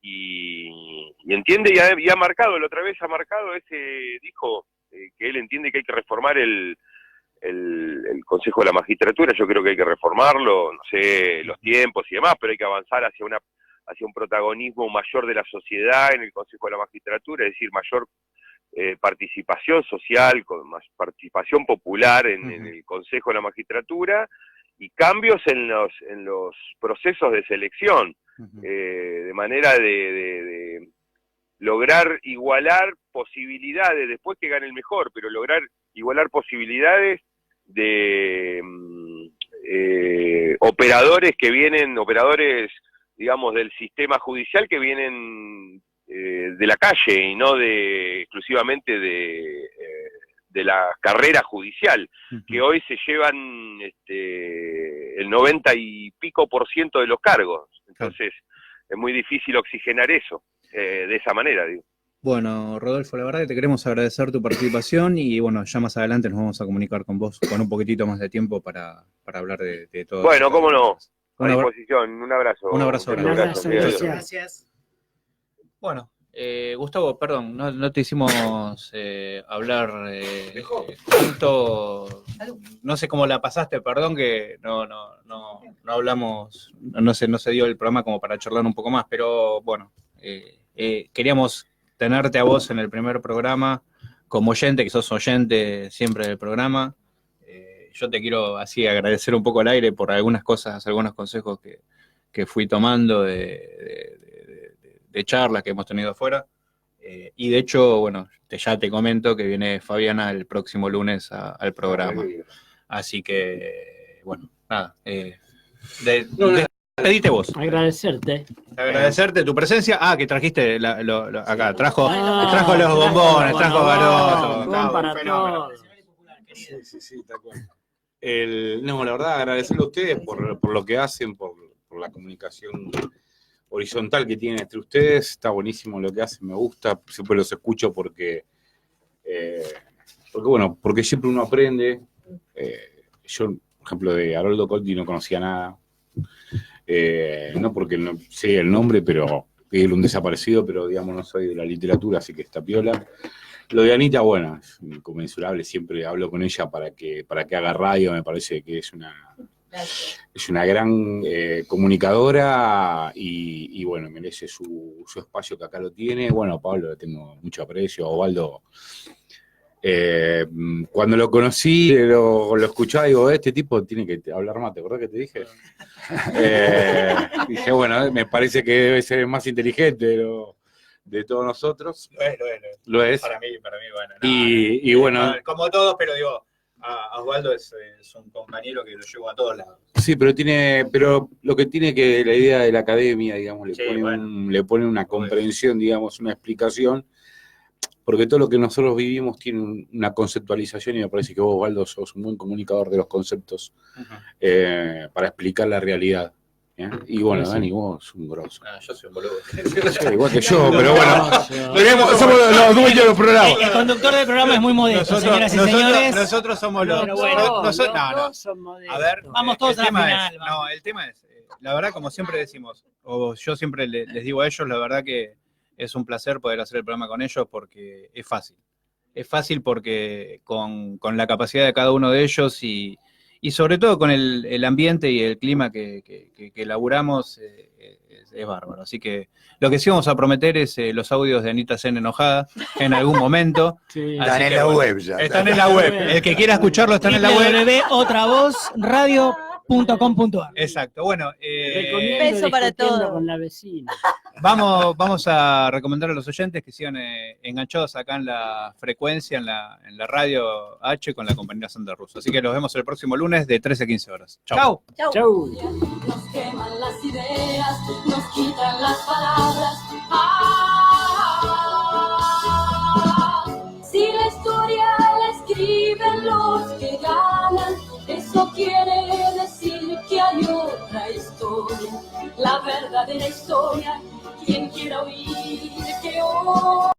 y entiende y ha marcado, la otra vez dijo que él entiende que hay que reformar el Consejo de la Magistratura. Yo creo que hay que reformarlo, no sé, los tiempos y demás, pero hay que avanzar hacia un protagonismo mayor de la sociedad en el Consejo de la Magistratura, es decir, mayor participación social, con más participación popular en el Consejo de la Magistratura, y cambios en los procesos de selección, de manera de lograr igualar posibilidades, después que gane el mejor, pero lograr igualar posibilidades de operadores, digamos, del sistema judicial, que vienen de la calle y no exclusivamente de la carrera judicial, que hoy se llevan el 90 y pico % de los cargos. Entonces es muy difícil oxigenar eso de esa manera, digo.
Bueno, Rodolfo, la verdad que te queremos agradecer tu participación y bueno, ya más adelante nos vamos a comunicar con vos con un poquitito más de tiempo para hablar de todo.
Bueno, cómo no, a disposición. Un abrazo.
Un abrazo grande.
Gracias.
Bueno, Gustavo, perdón, no te hicimos hablar junto. No sé cómo la pasaste, perdón que no hablamos, no se dio el programa como para charlar un poco más, pero bueno, queríamos tenerte a vos en el primer programa como oyente, que sos oyente siempre del programa. Yo te quiero así agradecer un poco al aire por algunas cosas, algunos consejos que fui tomando de charlas que hemos tenido afuera. Y de hecho, bueno, ya te comento que viene Fabiana el próximo lunes al programa. Así que, bueno, nada. Despedite vos. Agradecerte tu presencia. Que trajiste acá. Trajo los bombones, trajo garotos.
Para todos.
Sí, tal cual. No, la verdad, agradecerle a ustedes por lo que hacen, por la comunicación horizontal que tienen entre ustedes. Está buenísimo lo que hacen, me gusta, siempre los escucho porque siempre uno aprende. Yo, por ejemplo, de Haroldo Conti no conocía nada, no porque no sé el nombre, pero él un desaparecido, pero digamos no soy de la literatura, así que está piola. Lo de Anita, bueno, es inconmensurable, siempre hablo con ella para que haga radio, me parece que es una gran comunicadora y bueno, merece su espacio que acá lo tiene. Bueno, a Pablo le tengo mucho aprecio, a Osvaldo. Cuando lo conocí, lo escuchaba, digo, este tipo tiene que hablar más, ¿te acordás que te dije? Dije, bueno, me parece que debe ser el más inteligente de todos nosotros. Lo es. Para mí, bueno. Y bueno.
Como todos, pero digo, a Osvaldo es un compañero que lo llevo a todos lados.
Sí, pero lo que tiene que la idea de la academia, digamos, le pone una comprensión, digamos, una explicación, porque todo lo que nosotros vivimos tiene una conceptualización y me parece que vos, Osvaldo, sos un buen comunicador de los conceptos para explicar la realidad. Y bueno, sí. Dani, vos sos un grosso.
Yo soy un boludo.
Igual que yo, pero bueno. Somos los dueños del programa.
El conductor del programa es muy modesto, señoras y señores.
Nosotros somos los... A ver,
vamos todos a la final.
El tema es, la verdad, como siempre decimos, o yo siempre les digo a ellos, la verdad que es un placer poder hacer el programa con ellos porque es fácil. Es fácil porque con la capacidad de cada uno de ellos y sobre todo con el ambiente y el clima que elaboramos es bárbaro. Así que lo que sí vamos a prometer es los audios de Anita Sen enojada en algún momento.
Sí. Están en la web ya.
Están en la web. El que quiera escucharlo está en la web.
www.otravozradio.com.ar.
Exacto. Bueno,
beso para todos.
Con la vecina.
Vamos a recomendar a los oyentes que sigan enganchados acá en la frecuencia, en la radio H con la compañía Santa Rosa. Así que los vemos el próximo lunes de 13 a 15 horas. Chau.
Chau. Nos queman las ideas, nos quitan las palabras. Si la historia la escriben los que ganan, eso quiere decir que hay otra historia. La verdadera historia, quien quiera oír que hoy